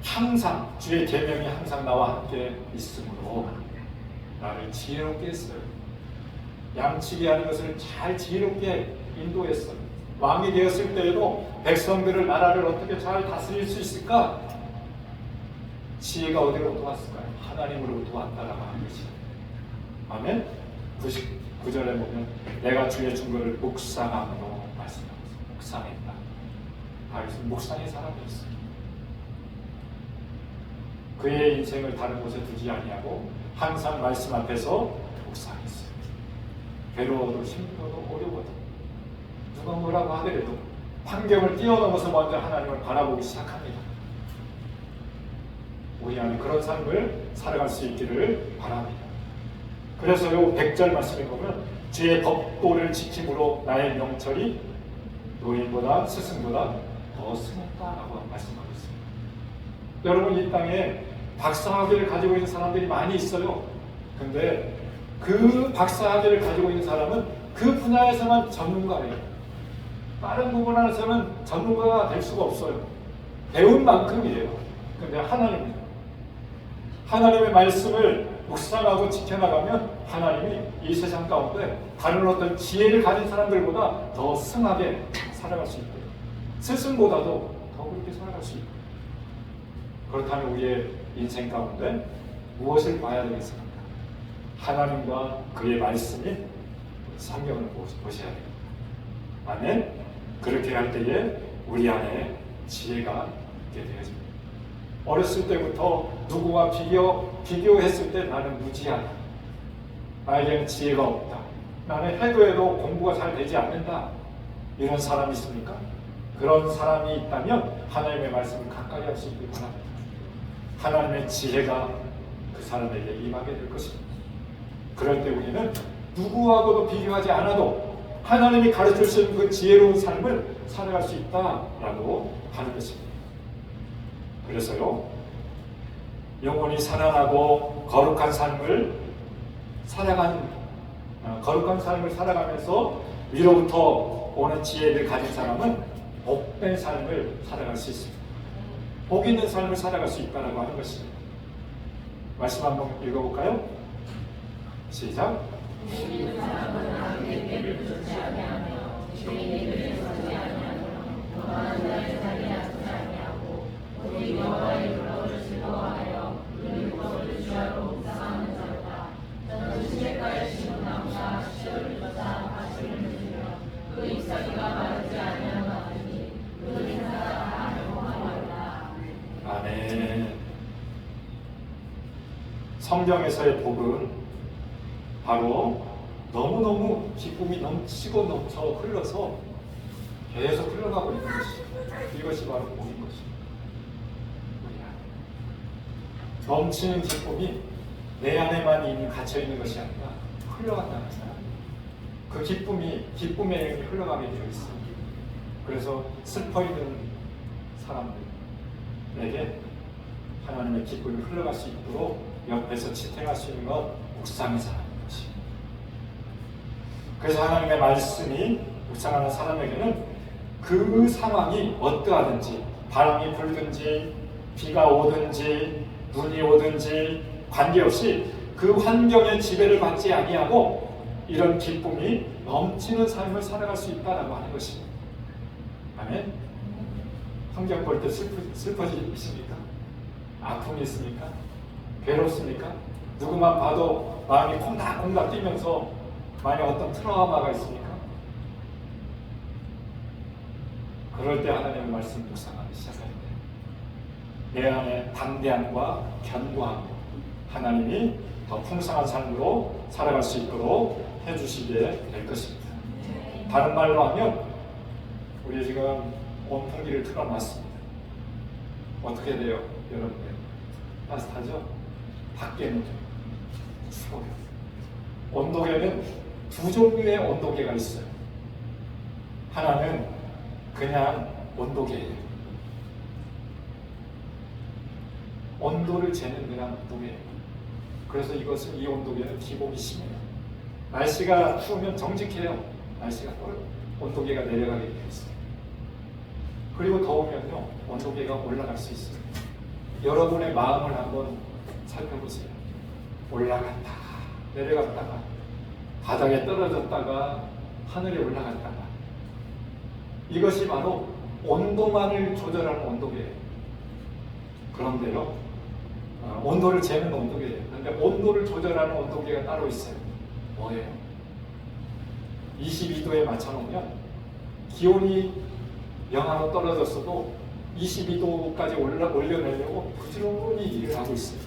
항상 주의 계명이 항상 나와 함께 있으므로 나를 지혜롭게 했어요. 양치기 하는 것을 잘 지혜롭게 인도했어요. 왕이 되었을 때에도 백성들을, 나라를 어떻게 잘 다스릴 수 있을까? 지혜가 어디로부터 왔을까요? 하나님으로부터 왔다라고 하는 것이에요. 아멘? 99절에 보면 내가 주의 증거를 묵상함으로 말씀하고 있습니다. 묵상했다. 다윗은 묵상의 사람이었어요. 그의 인생을 다른 곳에 두지 아니하고 항상 말씀 앞에서 묵상했어요. 괴로워도 힘들어도 어려워도 누가 뭐라고 하더라도 환경을 뛰어넘어서 먼저 하나님을 바라보기 시작합니다. 우리 안에 그런 삶을 살아갈 수 있기를 바랍니다. 그래서 요 100절 말씀에 보면 주의 법도를 지킴으로 나의 명철이 노인보다 스승보다 더 승했다라고 말씀하고 있습니다. 여러분, 이 땅에 박사학위를 가지고 있는 사람들이 많이 있어요. 근데 그 박사학위를 가지고 있는 사람은 그 분야에서만 전문가예요. 다른 부분 안에서는 전문가가 될 수가 없어요. 배운 만큼이에요. 근데 하나님의 말씀을 묵상하고 지켜나가면 하나님이 이 세상 가운데 다른 어떤 지혜를 가진 사람들보다 더 승하게 살아갈 수 있대요. 스승보다도 더 그렇게 살아갈 수 있대요. 그렇다면 우리의 인생 가운데 무엇을 봐야 되겠습니까? 하나님과 그의 말씀이 성경을 보셔야 됩니다. 아멘. 그렇게 할 때에 우리 안에 지혜가 있게 되어집니다. 어렸을 때부터 누구와 비교했을 때 나는 무지하다. 나에게는 지혜가 없다. 나는 해도 공부가 잘 되지 않는다. 이런 사람이 있습니까? 그런 사람이 있다면 하나님의 말씀을 가까이 할 수 있길 바랍니다. 하나님의 지혜가 그 사람에게 임하게 될 것입니다. 그럴 때 우리는 누구하고도 비교하지 않아도 하나님이 가르쳐주신 그 지혜로운 삶을 살아갈 수 있다라고 하는 것입니다. 그래서요, 영원히 살아나고 거룩한 삶을 살아가면서 위로부터 오는 지혜를 가진 사람은 복된 삶을 살아갈 수 있습니다. 복 있는 삶을 살아갈 수 있다라고 하는 것입니다. 말씀 한번 읽어볼까요? 시작. 아멘. 성경에서의 복은 바로 너무너무 기쁨이 넘치고 넘쳐 흘러서 계속 흘러가고 있는 것입니다. 이것이 바로 복인 것입니다. 넘치는 기쁨이 내 안에만 이미 갇혀 있는 것이 아니라 흘러간다는 거예요. 그 기쁨의 영이 흘러가게 되어 있습니다. 그래서 슬퍼 있는 사람들에게 하나님의 기쁨이 흘러갈 수 있도록 옆에서 지탱할 수 있는 것 묵상해서 하는 것입니다. 그래서 하나님의 말씀이 묵상하는 사람에게는 그 상황이 어떠하든지, 바람이 불든지 비가 오든지 눈이 오든지 관계없이 그 환경의 지배를 받지 아니하고 이런 기쁨이 넘치는 삶을 살아갈 수 있다라고 하는 것입니다. 아멘. 환경 볼 때 슬퍼지십니까? 아픔이 있습니까? 괴롭습니까? 누구만 봐도 마음이 콩닥콩닥 뛰면서 만약 어떤 트라우마가 있습니까? 그럴 때 하나님의 말씀 묵상하기 시작할 때 내 안에 담대함과 견고함, 하나님이 더 풍성한 삶으로 살아갈 수 있도록 해주시게 될 것입니다. 다른 말로 하면 우리 지금 온풍기를 틀어놨습니다. 어떻게 돼요, 여러분들? 따뜻하죠? 밖에는 추워요. 온도계는 두 종류의 온도계가 있어요. 하나는 그냥 온도계예요. 온도를 재는 그냥 온도계예요. 그래서 이 온도계는 기복이 심해요. 날씨가 추우면 정직해요. 날씨가 온도계가 내려가게 되어 있어요. 그리고 더우면요, 온도계가 올라갈 수 있어요. 여러분의 마음을 한번 살펴보세요. 올라갔다가 내려갔다가 바닥에 떨어졌다가 하늘에 올라갔다가, 이것이 바로 온도만을 조절하는 온도계예요. 그런데요, 온도를 재는 온도계예요. 그런데 온도를 조절하는 온도계가 따로 있어요. 뭐예요? 22도에 맞춰놓으면 기온이 영하로 떨어졌어도 22도까지 올려내려고 부지런히 일을 하고 있어요.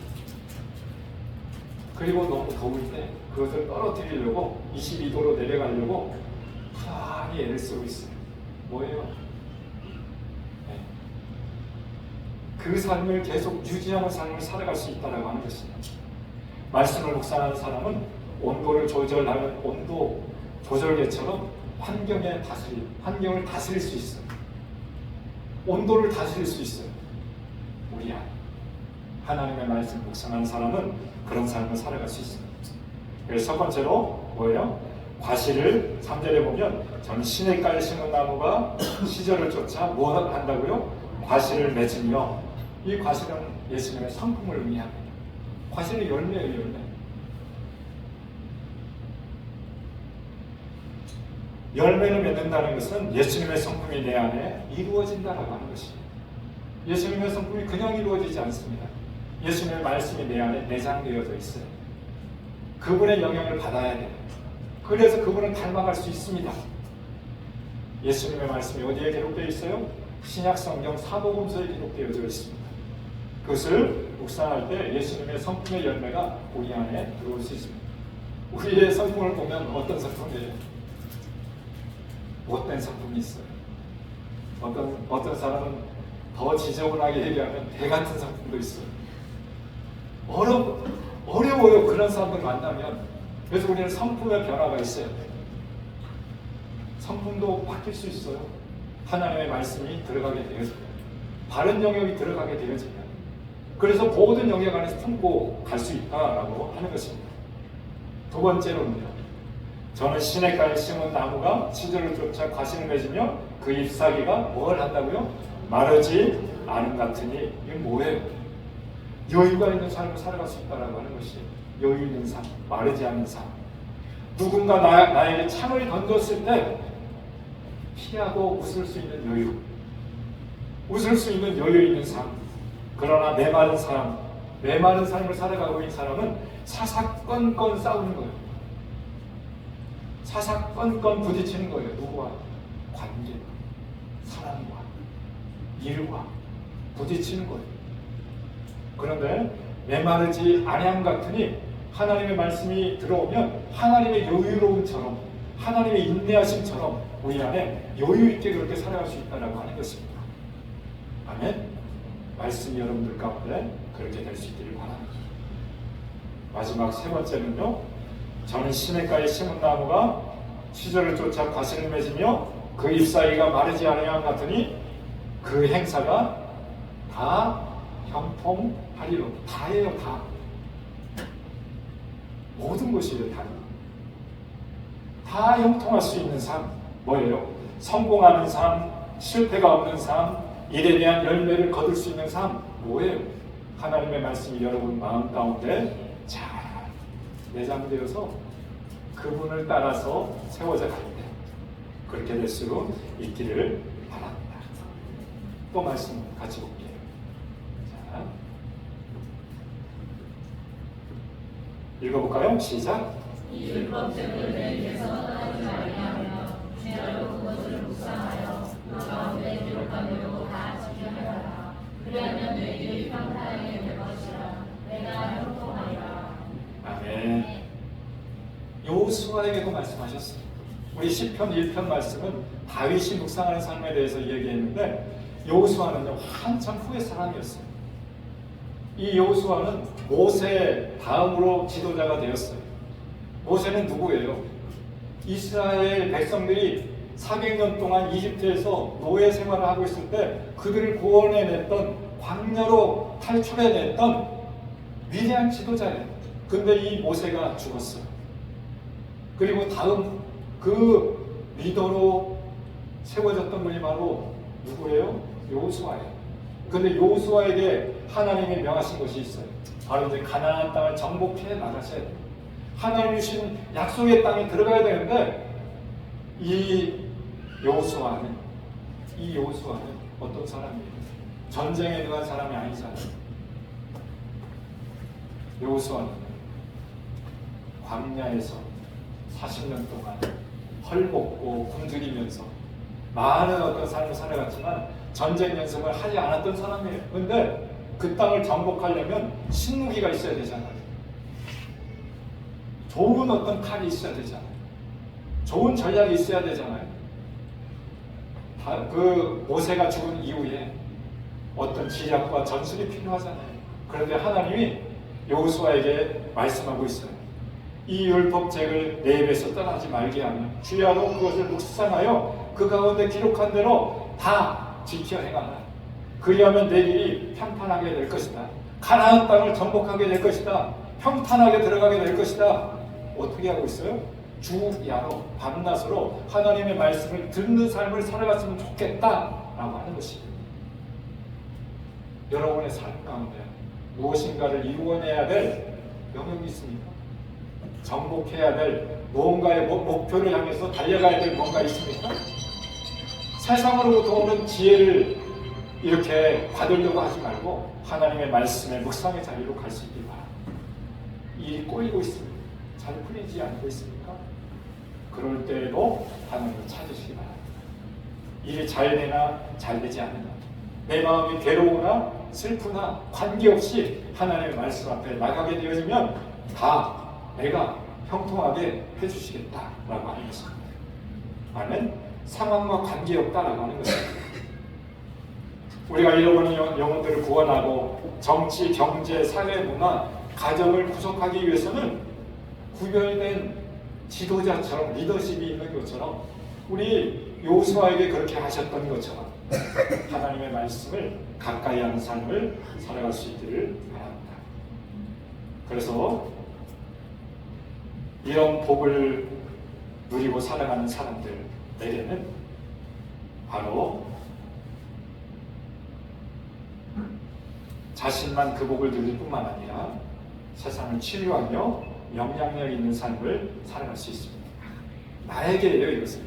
그리고 너무 더울 때 그것을 떨어뜨리려고 22도로 내려가려고 편히 애를 쓰고 있어요. 뭐예요? 네. 그 삶을 계속 유지하는 삶을 살아갈 수 있다고 하는 것입니다. 말씀을 묵상하는 사람은 온도를 조절하는 온도 조절계처럼 환경을 다스릴 수 있어요. 온도를 다스릴 수 있어요. 우리 안. 하나님의 말씀 묵상하는 사람은 그런 삶을 살아갈 수 있어요. 그래서 첫 번째로 뭐예요? 과실을 3절에 보면 저는 시냇가에 심은 나무가 시절을 쫓아 뭐 한다고요? 과실을 맺으며, 이 과실은 예수님의 성품을 의미합니다. 과실의 열매예요, 열매. 열매를 맺는다는 것은 예수님의 성품이 내 안에 이루어진다라고 하는 것이에요. 예수님의 성품이 그냥 이루어지지 않습니다. 예수님의 말씀이 내 안에 내장되어져 있어요. 그분의 영향을 받아야 돼요. 그래서 그분을 닮아갈 수 있습니다. 예수님의 말씀이 어디에 기록되어 있어요? 신약성경 사복음서에 기록되어져 있습니다. 그것을 묵상할 때 예수님의 성품의 열매가 우리 안에 들어올 수 있습니다. 우리의 성품을 보면 어떤 성품이에요? 못된 성품이 있어요. 어떤 사람은 더 지저분하게 얘기하면 대 같은 성품도 있어요. 어려워요. 그런 사람들 만나면. 그래서 우리는 성품의 변화가 있어야 돼요. 성품도 바뀔 수 있어요. 하나님의 말씀이 들어가게 되어져요. 바른 영역이 들어가게 되어져요. 그래서 모든 영역 안에서 품고 갈 수 있다라고 하는 것입니다. 두 번째로는요, 저는 시냇가에 심은 나무가 시절을 쫓아 과실을 맺으며 그 잎사귀가 뭘 한다고요? 마르지 않음 같으니. 이게 뭐예요? 여유가 있는 삶을 살아갈 수 있다라고 하는 것이 여유 있는 삶, 마르지 않는 삶. 누군가 나에게 창을 던졌을 때 피하고 웃을 수 있는 여유, 웃을 수 있는 여유 있는 삶. 그러나 메마른 삶을 살아가고 있는 사람은 사사건건 싸우는 거예요. 사사건건 부딪히는 거예요. 누구와? 관계, 사람과, 일과 부딪히는 거예요. 그런데 메마르지 아니함 같으니, 하나님의 말씀이 들어오면 하나님의 여유로움처럼, 하나님의 인내하심처럼 우리 안에 여유 있게 그렇게 살아갈 수 있다라고 하는 것입니다. 아멘. 말씀이 여러분들 가운데 그렇게 될 수 있기를 바랍니다. 마지막 세 번째는요, 저는 시냇가에 심은 나무가 시절을 쫓아 과실을 맺으며 그 잎사귀가 마르지 아니함 같으니 그 행사가 다 형통하리로. 다예요, 다. 모든 것이에요, 다 형통할 수 있는 삶. 뭐예요? 성공하는 삶, 실패가 없는 삶, 일에 대한 열매를 거둘 수 있는 삶. 뭐예요? 하나님의 말씀이 여러분 마음 가운데 잘 내장되어서 그분을 따라서 세워져 갈 때 그렇게 될 수 있기를 바랍니다. 또 말씀 같이 볼게요. 자, 읽어볼까요? 시작. 이 율법책을 내 입에서 떠나지 아니하며 주야로 그것을 묵상하여 그 가운데 기록한 대로 다 지켜하라. 그리하면 내 길이 평탄하게 될 것이라. 내가 형통하리라. 아멘. 여호수아에게도 말씀하셨어요. 우리 시편 1편 말씀은 다윗이 묵상하는 삶에 대해서 얘기했는데, 여호수아는요 한참 후의 사람이었어요. 이 여호수아는 모세 다음으로 지도자가 되었어요. 모세는 누구예요? 이스라엘 백성들이 400년 동안 이집트에서 노예 생활을 하고 있을 때 그들을 구원해냈던, 광야로 탈출해냈던 위대한 지도자예요. 근데 이 모세가 죽었어요. 그리고 다음 그 리더로 세워졌던 분이 바로 누구예요? 여호수아예요. 근데 여호수아에게 하나님이 명하신 것이 있어요. 바로 이제 가나안 땅을 정복해 나가셔야 돼요. 하나님이 주신 약속의 땅에 들어가야 되는데, 이 여호수아는 어떤 사람이에요? 전쟁에 능한 사람이 아니잖아요. 여호수아는 광야에서 40년 동안 헐벗고 굶주리면서 많은 어떤 삶을 살아갔지만 전쟁 연습을 하지 않았던 사람이에요. 근데 그 땅을 정복하려면 신무기가 있어야 되잖아요. 좋은 어떤 칼이 있어야 되잖아요. 좋은 전략이 있어야 되잖아요. 그 모세가 죽은 이후에 어떤 지략과 전술이 필요하잖아요. 그런데 하나님이 여호수아에게 말씀하고 있어요. 이 율법책을 내 입에서 떠나지 말게 하며 주야로 그것을 묵상하여 그 가운데 기록한 대로 다 지켜 행하라. 그리하면 내 길이 평탄하게 될 것이다. 가나안 땅을 정복하게 될 것이다. 평탄하게 들어가게 될 것이다. 어떻게 하고 있어요? 주야로 밤낮으로 하나님의 말씀을 듣는 삶을 살아갔으면 좋겠다라고 하는 것입니다. 여러분의 삶 가운데 무엇인가를 이루어내야 될 영역이 있습니까? 정복해야 될 무언가의 목표를 향해서 달려가야 될 뭔가 있습니까? 세상으로부터 오는 지혜를 이렇게 받으려고 하지 말고 하나님의 말씀의 묵상의 자리로 갈 수 있길 바랍니다. 일이 꼬이고 있습니다. 잘 풀리지 않고 있습니까? 그럴 때에도 하나님을 찾으시기 바랍니다. 일이 잘 되나 잘 되지 않느냐, 내 마음이 괴로우나 슬프나 관계없이 하나님의 말씀 앞에 나가게 되어지면 다 내가 형통하게 해주시겠다라고 하는 것입니다. 나는 상황과 관계없다라고 하는 것입니다. 우리가 잃어버린 영혼들을 구원하고 정치, 경제, 사회, 문화, 가정을 구속하기 위해서는 구별된 지도자처럼 리더십이 있는 것처럼 우리 요수아에게 그렇게 하셨던 것처럼 하나님의 말씀을 가까이 하는 삶을 살아갈 수 있기를 바랍니다. 그래서 이런 복을 누리고 살아가는 사람들에게는 바로 자신만 그 복을 누릴 뿐만 아니라 세상을 치유하며 영향력 있는 삶을 살아갈 수 있습니다. 나에게예요, 이것은.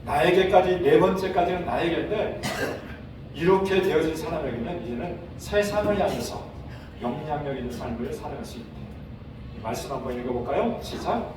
나에게까지, 네 번째까지는 나에게인데 이렇게 되어진 사람에게는 이제는 세상을 향해서 영향력 있는 삶을 살아갈 수 있다. 이 말씀 한번 읽어볼까요? 시작.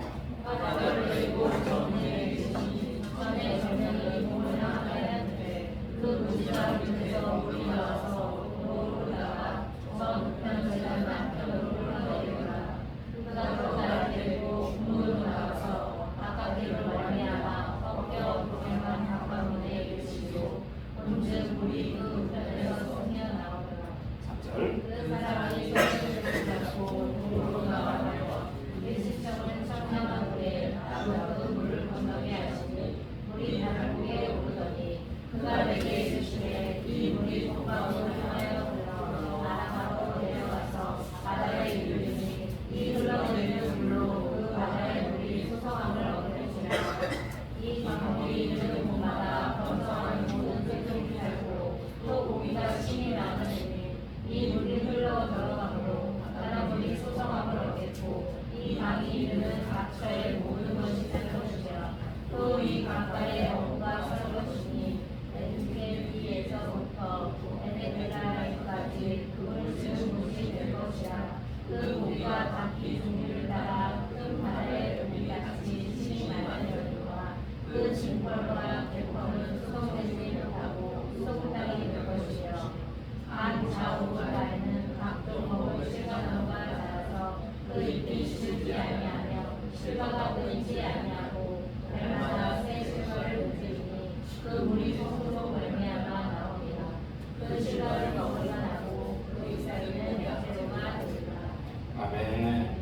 아멘.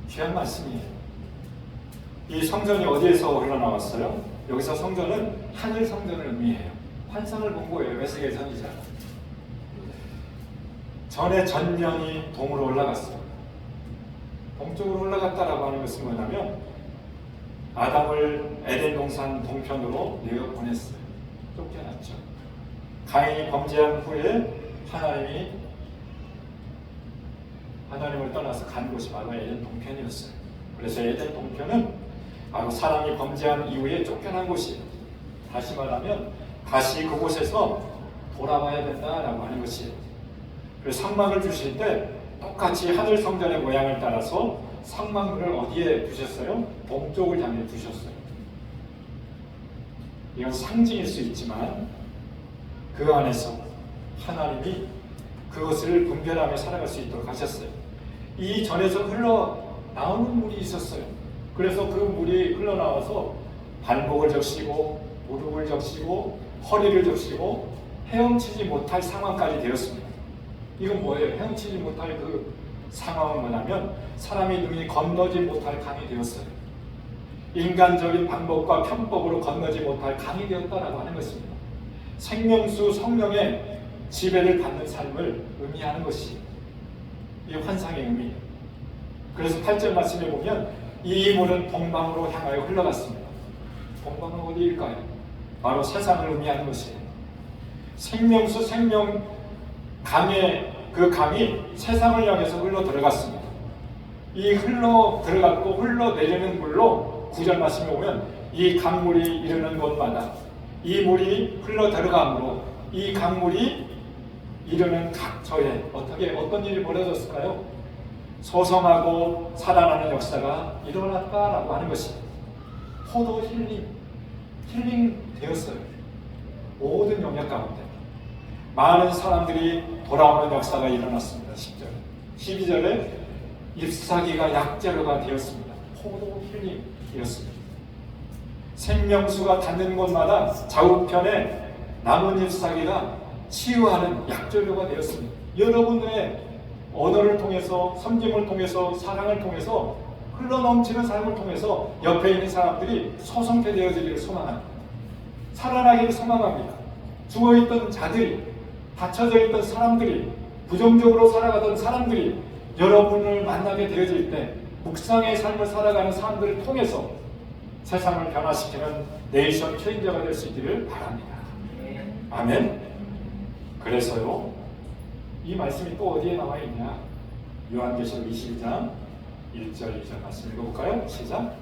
귀한 말씀이에요. 이 성전이 어디에서 흘러나왔어요? 여기서 성전은 하늘 성전을 의미해요. 환상을 본 거예요. 에스겔 선지자. 전에 전면이 동으로 올라갔어요. 동쪽으로 올라갔다라고 하는 것은 뭐냐면 아담을 에덴 동산 동편으로 내어 보냈어요. 쫓겨났죠. 가인이 범죄한 후에 하나님을 떠나서 간 곳이 바로 에덴 동편이었어요. 그래서 에덴 동편은 바로 사람이 범죄한 이후에 쫓겨난 곳이에요. 다시 말하면 다시 그곳에서 돌아와야 된다라고 하는 것이에요. 그래서 상막을 주실 때 똑같이 하늘 성전의 모양을 따라서 상막문을 어디에 두셨어요? 동쪽을 향해 두셨어요. 이건 상징일 수 있지만 그 안에서 하나님이 그것을 분별하며 살아갈 수 있도록 하셨어요. 이 전에서 흘러나오는 물이 있었어요. 그래서 그 물이 흘러나와서 발목을 적시고 무릎을 적시고 허리를 적시고 헤엄치지 못할 상황까지 되었습니다. 이건 뭐예요? 헤엄치지 못할 그 상황은 뭐냐면 사람의 능히 건너지 못할 강이 되었어요. 인간적인 방법과 편법으로 건너지 못할 강이 되었다라고 하는 것입니다. 생명수 성령의 지배를 받는 삶을 의미하는 것이 이 환상의 의미예요. 그래서 8절 말씀에 보면 이 물은 동방으로 향하여 흘러갔습니다. 동방은 어디일까요? 바로 세상을 의미하는 것이에요. 생명수 생명 강의 그 강이 세상을 향해서 흘러 들어갔습니다. 이 흘러 들어갔고 흘러 내리는 물로 9절 말씀에 보면 이 강물이 이르는 곳마다 이 물이 흘러 들어가므로 이 강물이 이르는 각 처에 어떤 일이 벌어졌을까요? 소성하고 살아나는 역사가 일어났다라고 하는 것입니다. 포도 힐링 되었어요. 모든 영역 가운데 많은 사람들이 돌아오는 역사가 일어났습니다. 10절, 12절에 잎사귀가 약재료가 되었습니다. 포도 힐링 되었습니다. 생명수가 닿는 곳마다 좌우편에 남은 잎사귀가 치유하는 약재료가 되었습니다. 여러분의 언어를 통해서, 섬김을 통해서, 사랑을 통해서, 흘러넘치는 삶을 통해서 옆에 있는 사람들이 소성케 되어지기를 소망합니다. 살아나기를 소망합니다. 죽어있던 자들이, 닫혀져 있던 사람들이, 부정적으로 살아가던 사람들이 여러분을 만나게 되어질 때 묵상의 삶을 살아가는 사람들을 통해서 세상을 변화시키는 네이션 체인저가 될 수 있기를 바랍니다. 아멘. 그래서요, 이 말씀이 또 어디에 나와 있냐? 요한계시록 22장 1절 2절 말씀 읽어볼까요? 시작.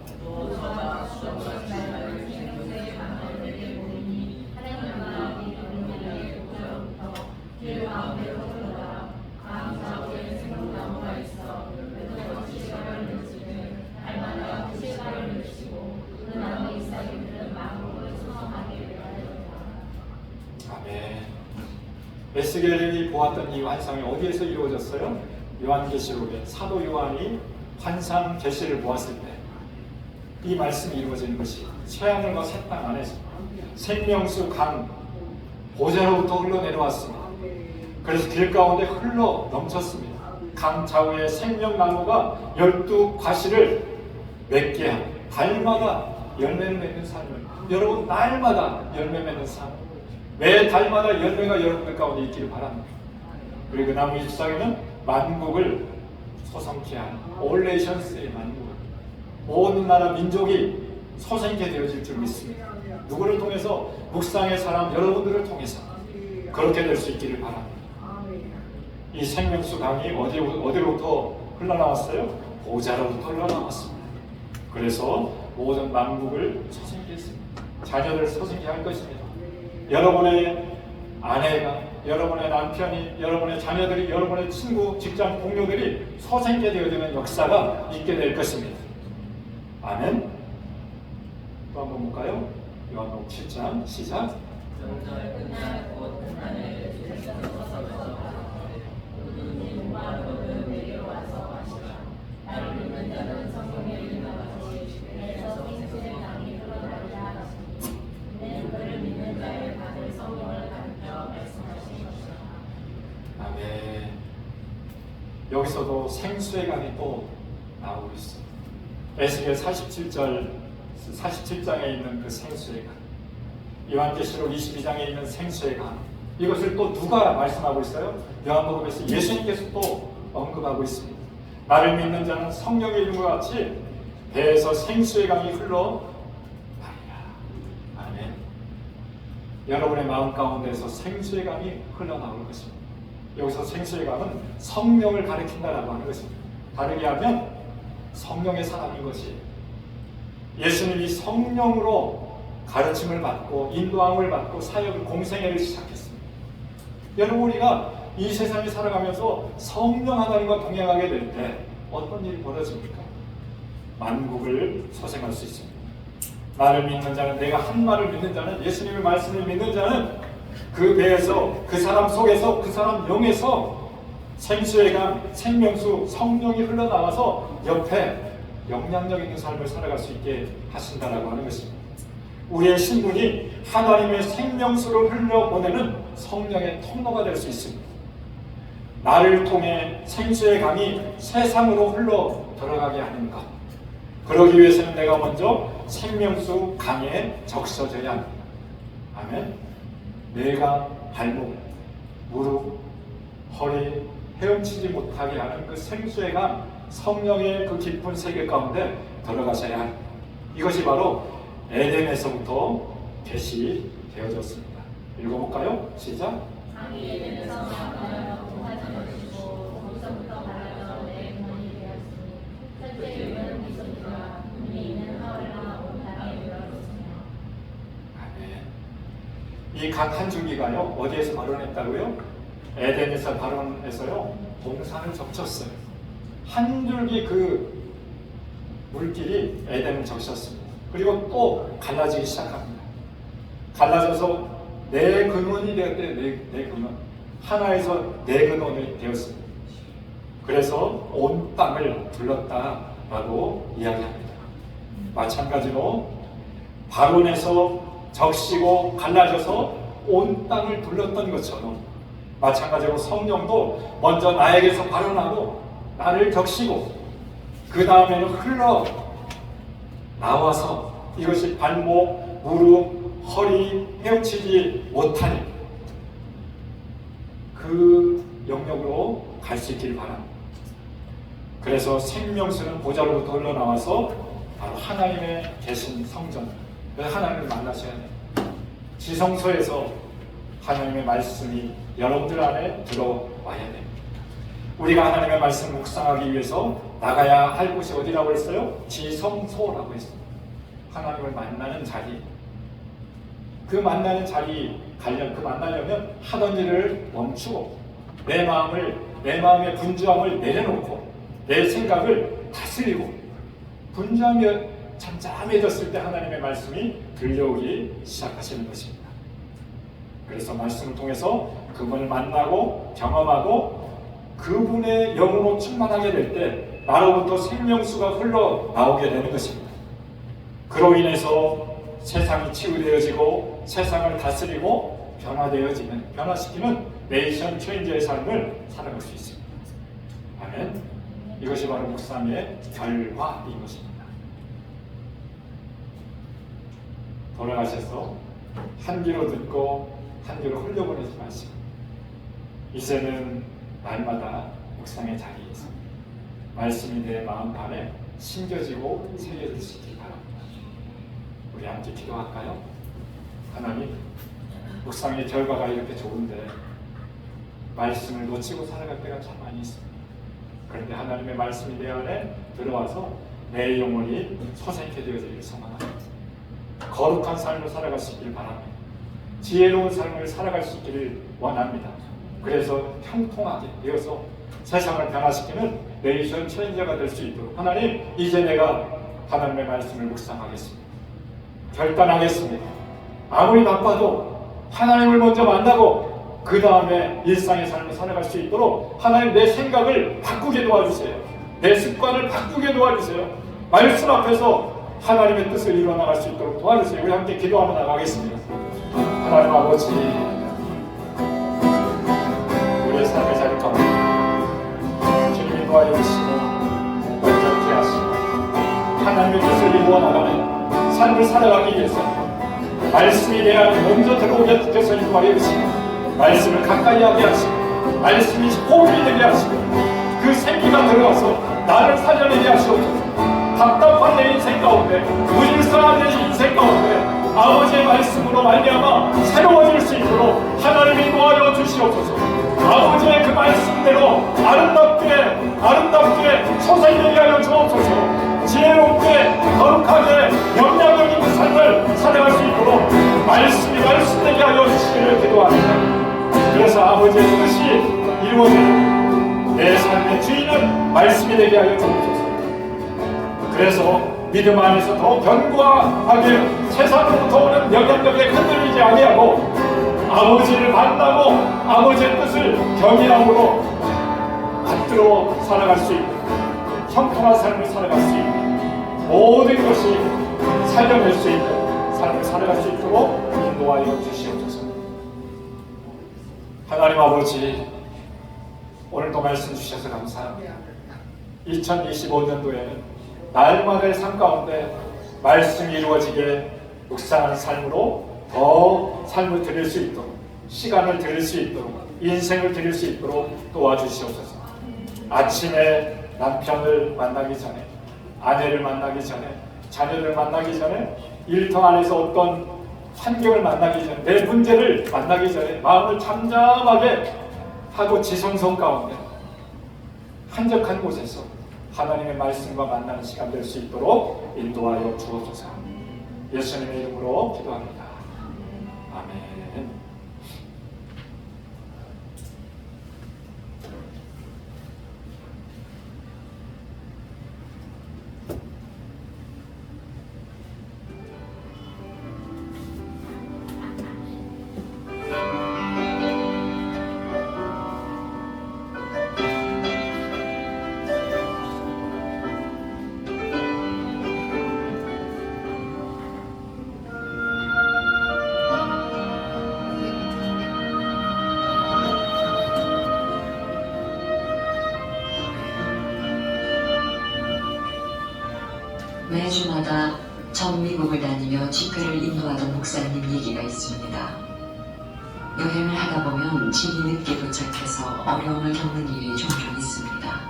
아멘. 에스겔이 보았던 이 환상이 어디에서 이루어졌어요? 요한계시록에 사도 요한이 환상 계시를 보았을 때 이 말씀이 이루어지는 것이 새하늘과 새 땅 안에서 생명수 강 보좌로부터 흘러내려왔습니다. 그래서 길 가운데 흘러 넘쳤습니다. 강 좌우에 생명나무가 12과실을 맺게 하고 달마다 열매를 맺는 삶을, 여러분 날마다 열매 맺는 삶, 매 달마다 열매가 여러분들 가운데 있기를 바랍니다. 그리고 그 나무 잎사귀는 만국을 소성케 하는 All Nations의 만국을, 모든 나라 민족이 소생케 되어질 줄 믿습니다. 누구를 통해서? 묵상의 사람 여러분들을 통해서 그렇게 될 수 있기를 바랍니다. 이 생명수 강이 어디로부터 흘러나왔어요? 보좌로부터 흘러나왔습니다. 그래서 모든 만국을 소생케 했습니다. 자녀들을 소생케 할 것입니다. 여러분의 아내가, 여러분의 남편이, 여러분의 자녀들이, 여러분의 친구, 직장 동료들이 소생케 되어지는 역사가 있게 될 것입니다. 아멘. 또 한번 볼까요? 요한복음 7장 시작. 아멘. 여기서도 생수의 강이 또 나오고 있어요. 에스겔 47장에 있는 그 생수의 강, 요한계시록 22장에 있는 생수의 강, 이것을 또 누가 말씀하고 있어요? 요한복음에서 예수님께서 또 언급하고 있습니다. 나를 믿는 자는 성령의 이름과 같이 배에서 생수의 강이 흘러 나리라. 아멘. 여러분의 마음 가운데서 생수의 강이 흘러나올 것입니다. 여기서 생수의 강은 성령을 가리킨다라고 하는 것입니다. 다르게 하면 성령의 사람인 것이, 예수님이 성령으로 가르침을 받고 인도함을 받고 사역을 공생애를 시작했습니다. 여러분, 우리가 이 세상에 살아가면서 성령 하나님과 동행하게 될 때 어떤 일이 벌어집니까? 만국을 소생할 수 있습니다. 나를 믿는 자는, 내가 한 말을 믿는 자는, 예수님의 말씀을 믿는 자는 그 배에서, 그 사람 속에서, 그 사람 영에서 생수의 강, 생명수, 성령이 흘러나와서 옆에 영향력 있는 삶을 살아갈 수 있게 하신다라고 하는 것입니다. 우리의 신분이 하나님의 생명수를 흘려보내는 성령의 통로가 될 수 있습니다. 나를 통해 생수의 강이 세상으로 흘러 들어가게 하는 것. 그러기 위해서는 내가 먼저 생명수 강에 적셔져야 합니다. 아멘. 내가 발목, 무릎, 허리 헤엄치지 못하게 하는 그 생수의 강, 성령의 그 깊은 세계 가운데 들어가셔야 합니다. 이것이 바로 에덴에서부터 계시되어졌습니다. 읽어볼까요? 시작. 강이 에덴에서 나와서 동화전을 주고 거기서부터 말하여 내 근원이 되었으니 첫째 유는 이소리와 분이 있는 하월과 온 땅에 이르렀으며. 이 각 한 줄기가요 어디에서 발원했다고요? 에덴에서 발원해서요 동산을 적셨어요. 한 줄기 그 물길이 에덴을 적셨습니다. 그리고 또 갈라지기 시작합니다. 갈라져서 네 근원이 되었대요. 네 근원. 하나에서 네 근원이 되었습니다. 그래서 온 땅을 둘렀다라고 이야기합니다. 마찬가지로 발원에서 적시고 갈라져서 온 땅을 둘렀던 것처럼 마찬가지로 성령도 먼저 나에게서 발원하고 나를 적시고 그 다음에는 흘러 나와서 이것이 발목, 무릎, 허리 헤엄치지 못하니 그 영역으로 갈 수 있길 바랍니다. 그래서 생명수는 보좌로부터 흘러나와서 바로 하나님의 계신 성전, 하나님을 만나셔야 돼요. 지성소에서 하나님의 말씀이 여러분들 안에 들어와야 됩니다. 우리가 하나님의 말씀을 묵상하기 위해서 나가야 할 곳이 어디라고 했어요? 지성소라고 했습니다. 하나님을 만나는 자리. 그 만나는 자리 그 만나려면 하던 일을 멈추고 내 마음의 분주함을 내려놓고 내 생각을 다스리고 분주함이 잠잠해졌을 때 하나님의 말씀이 들려오기 시작하시는 것입니다. 그래서 말씀을 통해서 그분을 만나고 경험하고 그분의 영으로 충만하게 될 때 나로부터 생명수가 흘러나오게 되는 것입니다. 그로 인해서 세상이 치유되어지고 세상을 다스리고 변화시키는 네이션 체인저의 삶을 살아갈 수 있습니다. 아멘. 이것이 바로 묵상의 결과인 것입니다. 돌아가셔서 한 귀로 듣고 한 귀로 흘려보내지 마시고 이제는 날마다 묵상의 자리에서 말씀이 내 마음판에 심겨지고 새겨질 수 있길 바랍니다. 우리 함께 기도할까요? 하나님, 묵상의 결과가 이렇게 좋은데 말씀을 놓치고 살아갈 때가 참 많이 있습니다. 그런데 하나님의 말씀이 내 안에 들어와서 내 영혼이 소생케 되어지기를 소망합니다. 거룩한 삶을 살아갈 수 있기를 바랍니다. 지혜로운 삶을 살아갈 수 있기를 원합니다. 그래서 형통하게 되어서 세상을 변화시키는 네이션 체인저가 될 수 있도록 하나님, 이제 내가 하나님의 말씀을 묵상하겠습니다. 결단하겠습니다. 아무리 바빠도 하나님을 먼저 만나고 그 다음에 일상의 삶을 살아갈 수 있도록 하나님 내 생각을 바꾸게 도와주세요. 내 습관을 바꾸게 도와주세요. 말씀 앞에서 하나님의 뜻을 이루어나갈 수 있도록 도와주세요. 우리 함께 기도하며 나가겠습니다. 하나님 아버지, 우리의 삶의 자리 가운데 주님이 도와주시고 온전케 하시고 하나님의 뜻을 이루어나가는 삶을 살아가기 위해서 말씀이 내 안에 먼저 들어오게 되셔서 인도하시고 말씀을 가까이 하게 하시고 말씀이 호흡이 되게 하시고 그 생기가 들어가서 나를 살려내게 하시옵소서. 답답한 내 인생 가운데 무질서한 내 인생 가운데 아버지의 말씀으로 말미암아 새로워질 수 있도록 하나님이 도와줘 주시옵소서. 아버지의 그 말씀대로 아름답게 소생되게 하여 주옵소서. 지혜롭게 거룩하게 영향력 있는 삶을 살아갈 수 있도록 말씀되게 하여 주시기를 기도합니다. 그래서 아버지의 뜻이 이루어지는 내 삶의 주인은 말씀이 되게 하여 주옵소서. 그래서 믿음 안에서 더 견고하게 세상으로부터 오는 영향력에 흔들리지 아니하고 아버지를 만나고 아버지의 뜻을 경외함으로 받들어 살아갈 수 있는 형통한 삶을 살아갈 수 있는 모든 것이 살려낼 수 있는 삶을 살아갈 수 있도록 인도하여 주시옵소서. 하나님 아버지, 오늘도 말씀 주셔서 감사합니다. 2025년도에는 날마다의 삶 가운데 말씀이 이루어지게 묵상하는 삶으로 더 삶을 드릴 수 있도록, 시간을 드릴 수 있도록, 인생을 드릴 수 있도록 도와주시옵소서. 아침에 남편을 만나기 전에, 아내를 만나기 전에, 자녀를 만나기 전에, 일터 안에서 어떤 환경을 만나기 전에, 내 문제를 만나기 전에 마음을 잠잠하게 하고 지성성 가운데 한적한 곳에서 하나님의 말씀과 만나는 시간 될 수 있도록 인도하여 주옵소서. 예수님의 이름으로 기도합니다. 아멘. 매주마다 전 미국을 다니며 집회를 인도하던 목사님 얘기가 있습니다. 여행을 하다 보면 짐이 늦게 도착해서 어려움을 겪는 일이 종종 있습니다.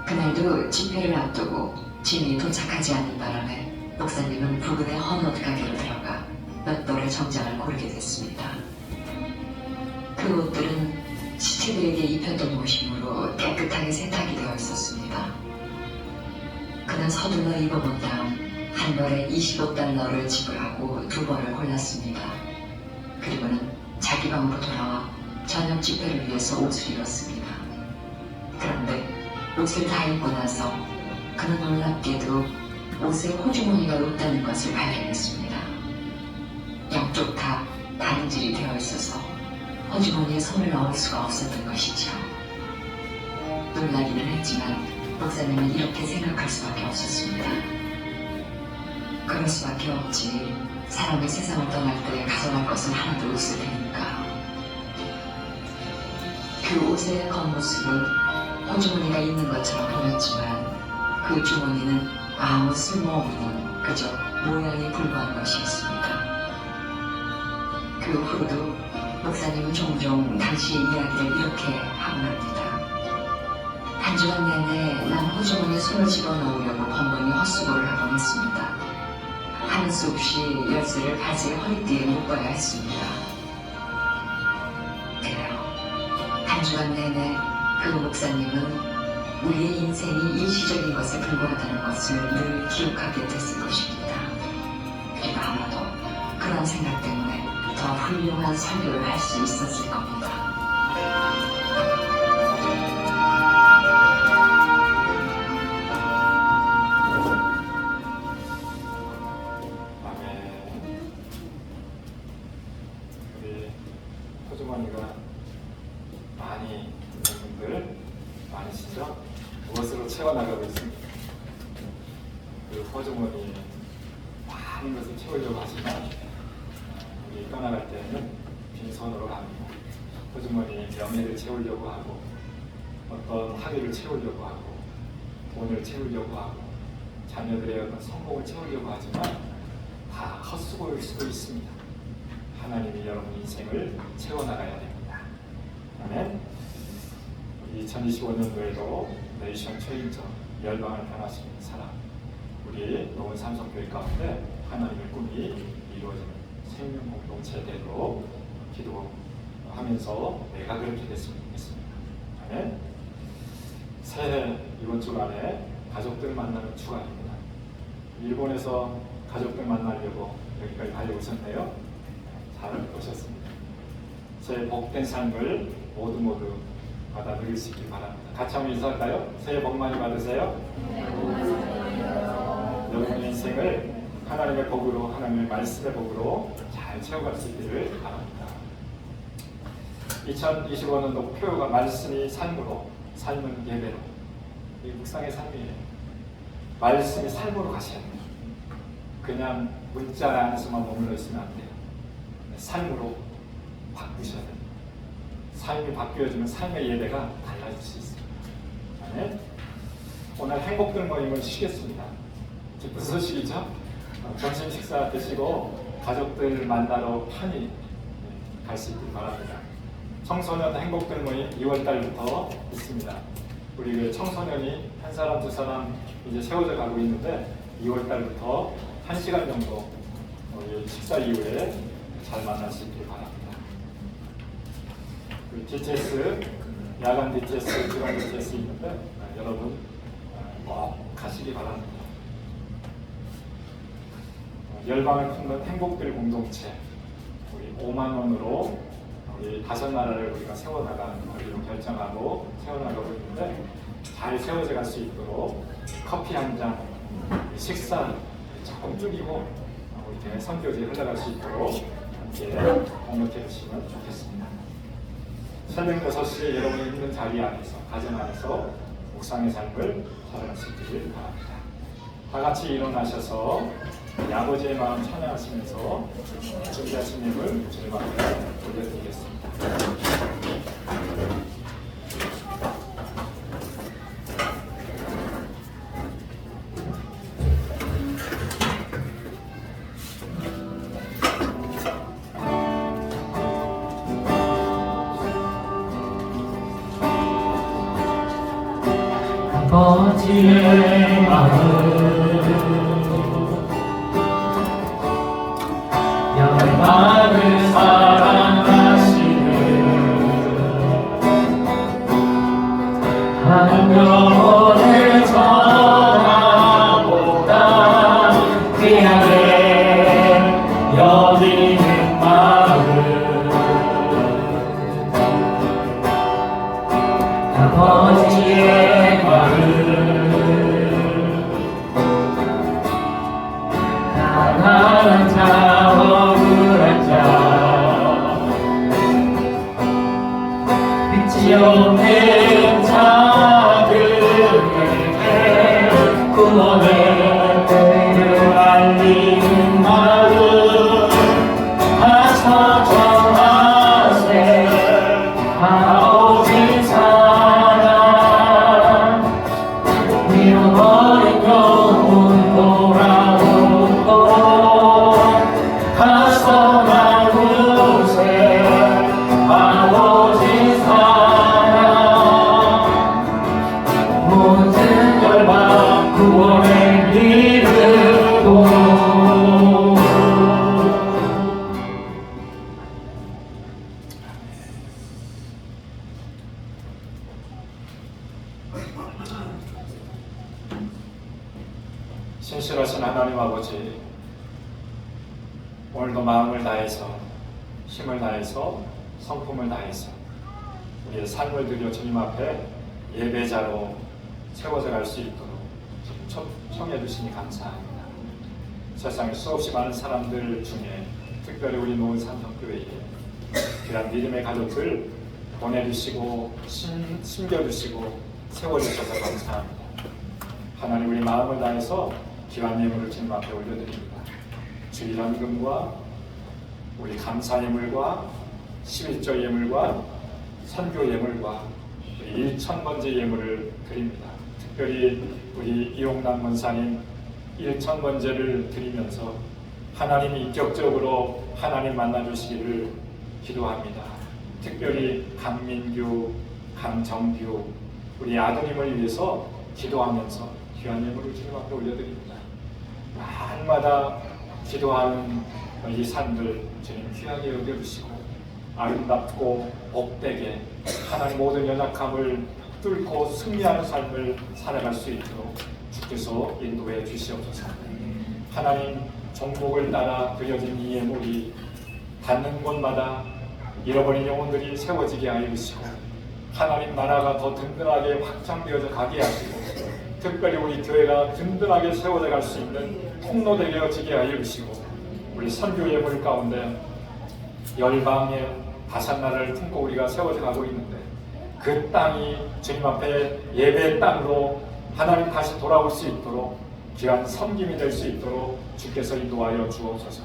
그날도 집회를 앞두고 짐이 도착하지 않는 바람에 목사님은 부근의 헌옷 가게로 들어가 몇 벌의 정장을 고르게 됐습니다. 그 옷들은 시체들에게 입혔던 옷이므로 깨끗하게 세탁이 되어 있었습니다. 그는 서둘러 입어본 다음 한 벌에 $25를 지불하고 두 벌을 골랐습니다. 그리고는 자기 방으로 돌아와 저녁 집회를 위해서 옷을 입었습니다. 그런데 옷을 다 입고 나서 그는 놀랍게도 옷에 호주머니가 없다는 것을 발견했습니다. 양쪽 다 다림질이 되어 있어서 호주머니에 손을 넣을 수가 없었던 것이죠. 놀라기는 했지만 목사님은 이렇게 생각할 수밖에 없었습니다. 그럴 수밖에 없지. 사람이 세상을 떠날 때 가져갈 것은 하나도 없을 테니까. 그 옷의 겉모습은 호주머니가 있는 것처럼 보였지만 그 주머니는 아무 쓸모없는 그저 모양이 불과한 것이었습니다. 그 후로도 목사님은 종종 당시의 이야기를 이렇게 하곤 합니다. 한 주간 내내 난 호주머니에 손을 집어넣으려고 번번이 헛수고를 하곤 했습니다. 하는 수 없이 열쇠를 바지의 허리띠에 묶어야 했습니다. 그래요. 한 주간 내내 그 목사님은 우리의 인생이 일시적인 것에 불과하다는 것을 늘 기억하게 됐을 것입니다. 그리고 아마도 그런 생각 때문에 더 훌륭한 설교를 할 수 있었을 겁니다. 호주머니가 많이 있는 분들 많으시죠? 무엇으로 채워나가고 있습니다. 그 호주머니 많은 것을 채우려고 하지만 우리 떠나갈 때는 빈손으로 갑니다. 호주머니 명예를 채우려고 하고 어떤 학위를 채우려고 하고 돈을 채우려고 하고 자녀들의 어떤 성공을 채우려고 하지만 다 헛수고일 수도 있습니다. 하나님이 여러분 인생을 채워나가야 됩니다. 아멘. 2025년도에도 네이션 체인저, 열방을 변화시키는 사람, 우리 노원 삼성교회 가운데 하나님의 꿈이 이루어지는 생명 공동체대로 기도하면서 내가 그렇게 됐으면 좋겠습니다. 아멘. 새해 이번 주간에 가족들 만나는 주간입니다. 일본에서 가족들 만나려고 여기까지 달려오셨네요. 잘 오셨습니다. 새해 복된 삶을 모두 받아 누리시기 바랍니다. 같이 한번 인사할까요? 새해 복 많이 받으세요. 여러분의 인생을 하나님의 복으로, 하나님의 말씀의 복으로 잘 채워갈 수 있기를 바랍니다. 2025년 목표가 말씀이 삶으로, 삶은 예배로. 이 묵상의 삶이에요. 말씀이 삶으로 가셔야 돼요. 그냥 문자 안에서만 머물러 있으면 안 돼요. 삶으로 바꾸셔야 됩니다. 삶이 바뀌어지면 삶의 예배가 달라질 수 있습니다. 네? 오늘 행복들 모임을 쉬겠습니다. 기쁜 소식이죠? 점심 식사 드시고 가족들 만나러 편히 갈 수 있길 바랍니다. 청소년 행복들 모임 2월달부터 있습니다. 우리 그 청소년이 한 사람 두 사람 이제 세워져 가고 있는데 2월달부터 1시간 정도 우리 식사 이후에 잘 만날 수 있길 바랍니다. 그 DTS, 야간 DTS, 주간 DTS 있는데 여러분 꼭 가시기 바랍니다. 열방을 품는 행복들 공동체 우리 5만 원으로 우리 5나라를 우리가 세워나가기로 결정하고 세워나가고 있는데 잘 세워져 갈 수 있도록 커피 한 잔, 식사 조금 줄이고 우리 교회 선교지에 흘러갈 수 있도록 함께 공력해 주시면 좋겠습니다. 새벽 6시에 여러분이 있는 자리 안에서 가정 안에서 묵상의 삶을 살아갈 수 있기를 바랍니다. 다 같이 일어나셔서 우리 아버지의 마음 찬양하시면서 준비하신 예물 주님 앞에 올려드리겠습니다. 아버지의 마음 열방을 사랑하시는 한 영혼을 전하보다 귀하게 여기는 마음 아버지의 가난한 자 억울한 자 빛이 없는 자들에게 구원의 뜻을 알리는 마음 가서 전하세 아버지 사랑 잃어버린 영혼 돌아오고 가서 나누세 아버지 사랑 모든 열방 구원의 이름으로 신실하신 하나님 아버지, 오늘도 마음을 다해서 힘을 다해서 성품을 다해서 우리의 삶을 드려 주님 앞에 예배자로 세워져 갈 수 있도록 청해 주시니 감사합니다. 세상에 수없이 많은 사람들 중에 특별히 우리 노은산덕교회에 귀한 믿음의 가족들 보내주시고 심겨주시고 세워주셔서 감사합니다. 하나님 우리 마음을 다해서 귀한 예물을 주님 앞에 올려드립니다. 주일헌금과 우리 감사 예물과 11조 예물과 선교 예물과 우리 1,000번째 예물을 드립니다. 특별히 우리 이용남 권사님 1,000번째를 드리면서 하나님이 인격적으로 하나님 만나주시기를 기도합니다. 특별히 강민규, 강정규 우리 아드님을 위해서 기도하면서 귀한 예물을 주님 앞에 올려드립니다. 날마다 기도하는 이 삶들 주님 귀하게 여겨주시고 아름답고 복되게 하나님 모든 연약함을 뚫고 승리하는 삶을 살아갈 수 있도록 주께서 인도해 주시옵소서. 하나님 종목을 따라 그려진 이 예물이 닿는 곳마다 잃어버린 영혼들이 세워지게 하여 주시고 하나님 나라가 더 든든하게 확장되어져 가게 하시고 특별히 우리 교회가 든든하게 세워져 갈 수 있는 통로 되어지게 하여 주시고 우리 선교 예물 가운데 열방의 다산나라를 품고 우리가 세워져 가고 있는데 그 땅이 주님 앞에 예배의 땅으로 하나님 다시 돌아올 수 있도록 귀한 섬김이 될 수 있도록 주께서 인도하여 주옵소서.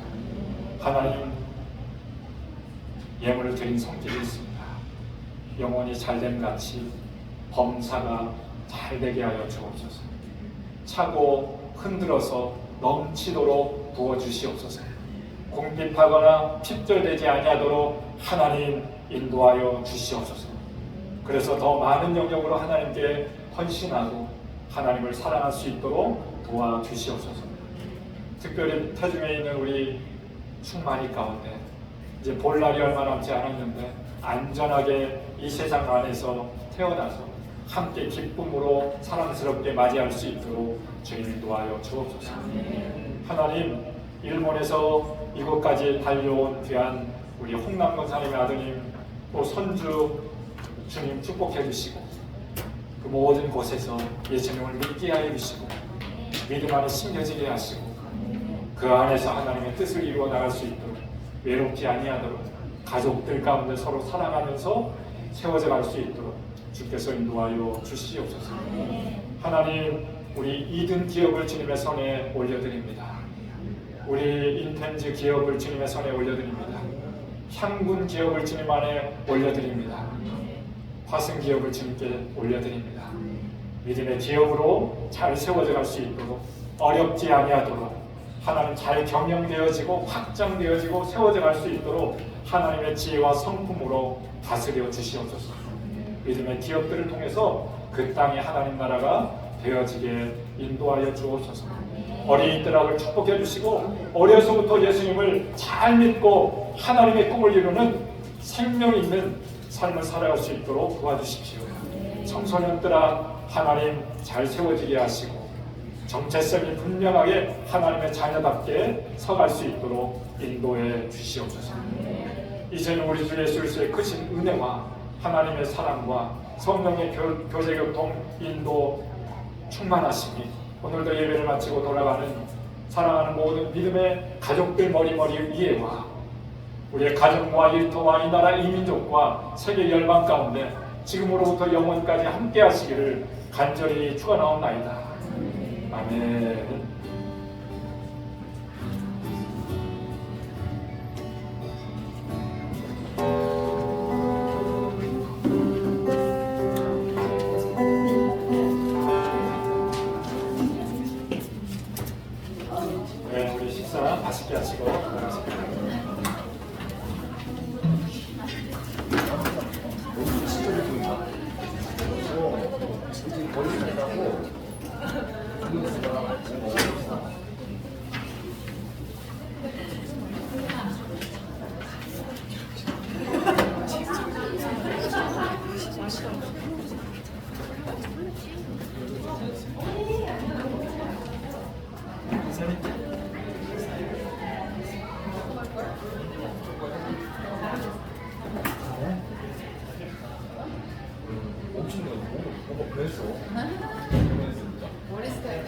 하나님 예물을 드린 성질이 있습니다. 영혼이 잘됨 같이 범사가 잘되게 하여 주옵소서. 차고 흔들어서 넘치도록 부어주시옵소서. 궁핍하거나 핍절되지 아니하도록 하나님 인도하여 주시옵소서. 그래서 더 많은 영역으로 하나님께 헌신하고 하나님을 사랑할 수 있도록 도와주시옵소서. 특별히 태중에 있는 우리 충만이 가운데 이제 볼 날이 얼마 남지 않았는데 안전하게 이 세상 안에서 태어나서 함께 기쁨으로 사랑스럽게 맞이할 수 있도록 주님 인도하여 주옵소서. 하나님, 일본에서 이곳까지 달려온 귀한 우리 홍남 권사님의 아드님 또 손주 주님 축복해 주시고 그 모든 곳에서 예수님을 믿게 하여 주시고 믿음 안에 심겨지게 하시고 그 안에서 하나님의 뜻을 이루어 나갈 수 있도록 외롭지 아니하도록 가족들 가운데 서로 사랑하면서 세워져 갈 수 있도록 주께서 인도하여 주시옵소서. 하나님, 우리 이든 기업을 주님의 손에 올려드립니다. 우리 인텐즈 기업을 주님의 손에 올려드립니다. 향군 기업을 주님 안에 올려드립니다. 화승 기업을 주님께 올려드립니다. 믿음의 기업으로 잘 세워져 갈 수 있도록 어렵지 아니하도록 하나님 잘 경영되어지고 확장되어지고 세워져 갈 수 있도록 하나님의 지혜와 성품으로 다스려 주시옵소서. 믿음의 기업들을 통해서 그 땅에 하나님 나라가 되어지게 인도하여 주옵소서. 어린이들을 축복해 주시고 어려서부터 예수님을 잘 믿고 하나님의 꿈을 이루는 생명 있는 삶을 살아갈 수 있도록 도와주십시오. 청소년들아, 하나님 잘 세워지게 하시고 정체성이 분명하게 하나님의 자녀답게 서갈 수 있도록 인도해 주시옵소서. 이제는 우리 주 예수 그리스도의 크신 은혜와 하나님의 사랑과 성령의 교제 교통 인도 충만하심이 오늘도 예배를 마치고 돌아가는 사랑하는 모든 믿음의 가족들 머리머리 위에와 우리의 가정과 일터와 이 나라 이 민족과 세계 열방 가운데 지금으로부터 영원까지 함께 하시기를 간절히 축원하옵나이다. 아멘. 네, 우리 식사 맛있게 하시고 엄청 뭐가 그랬어? 머리 스타일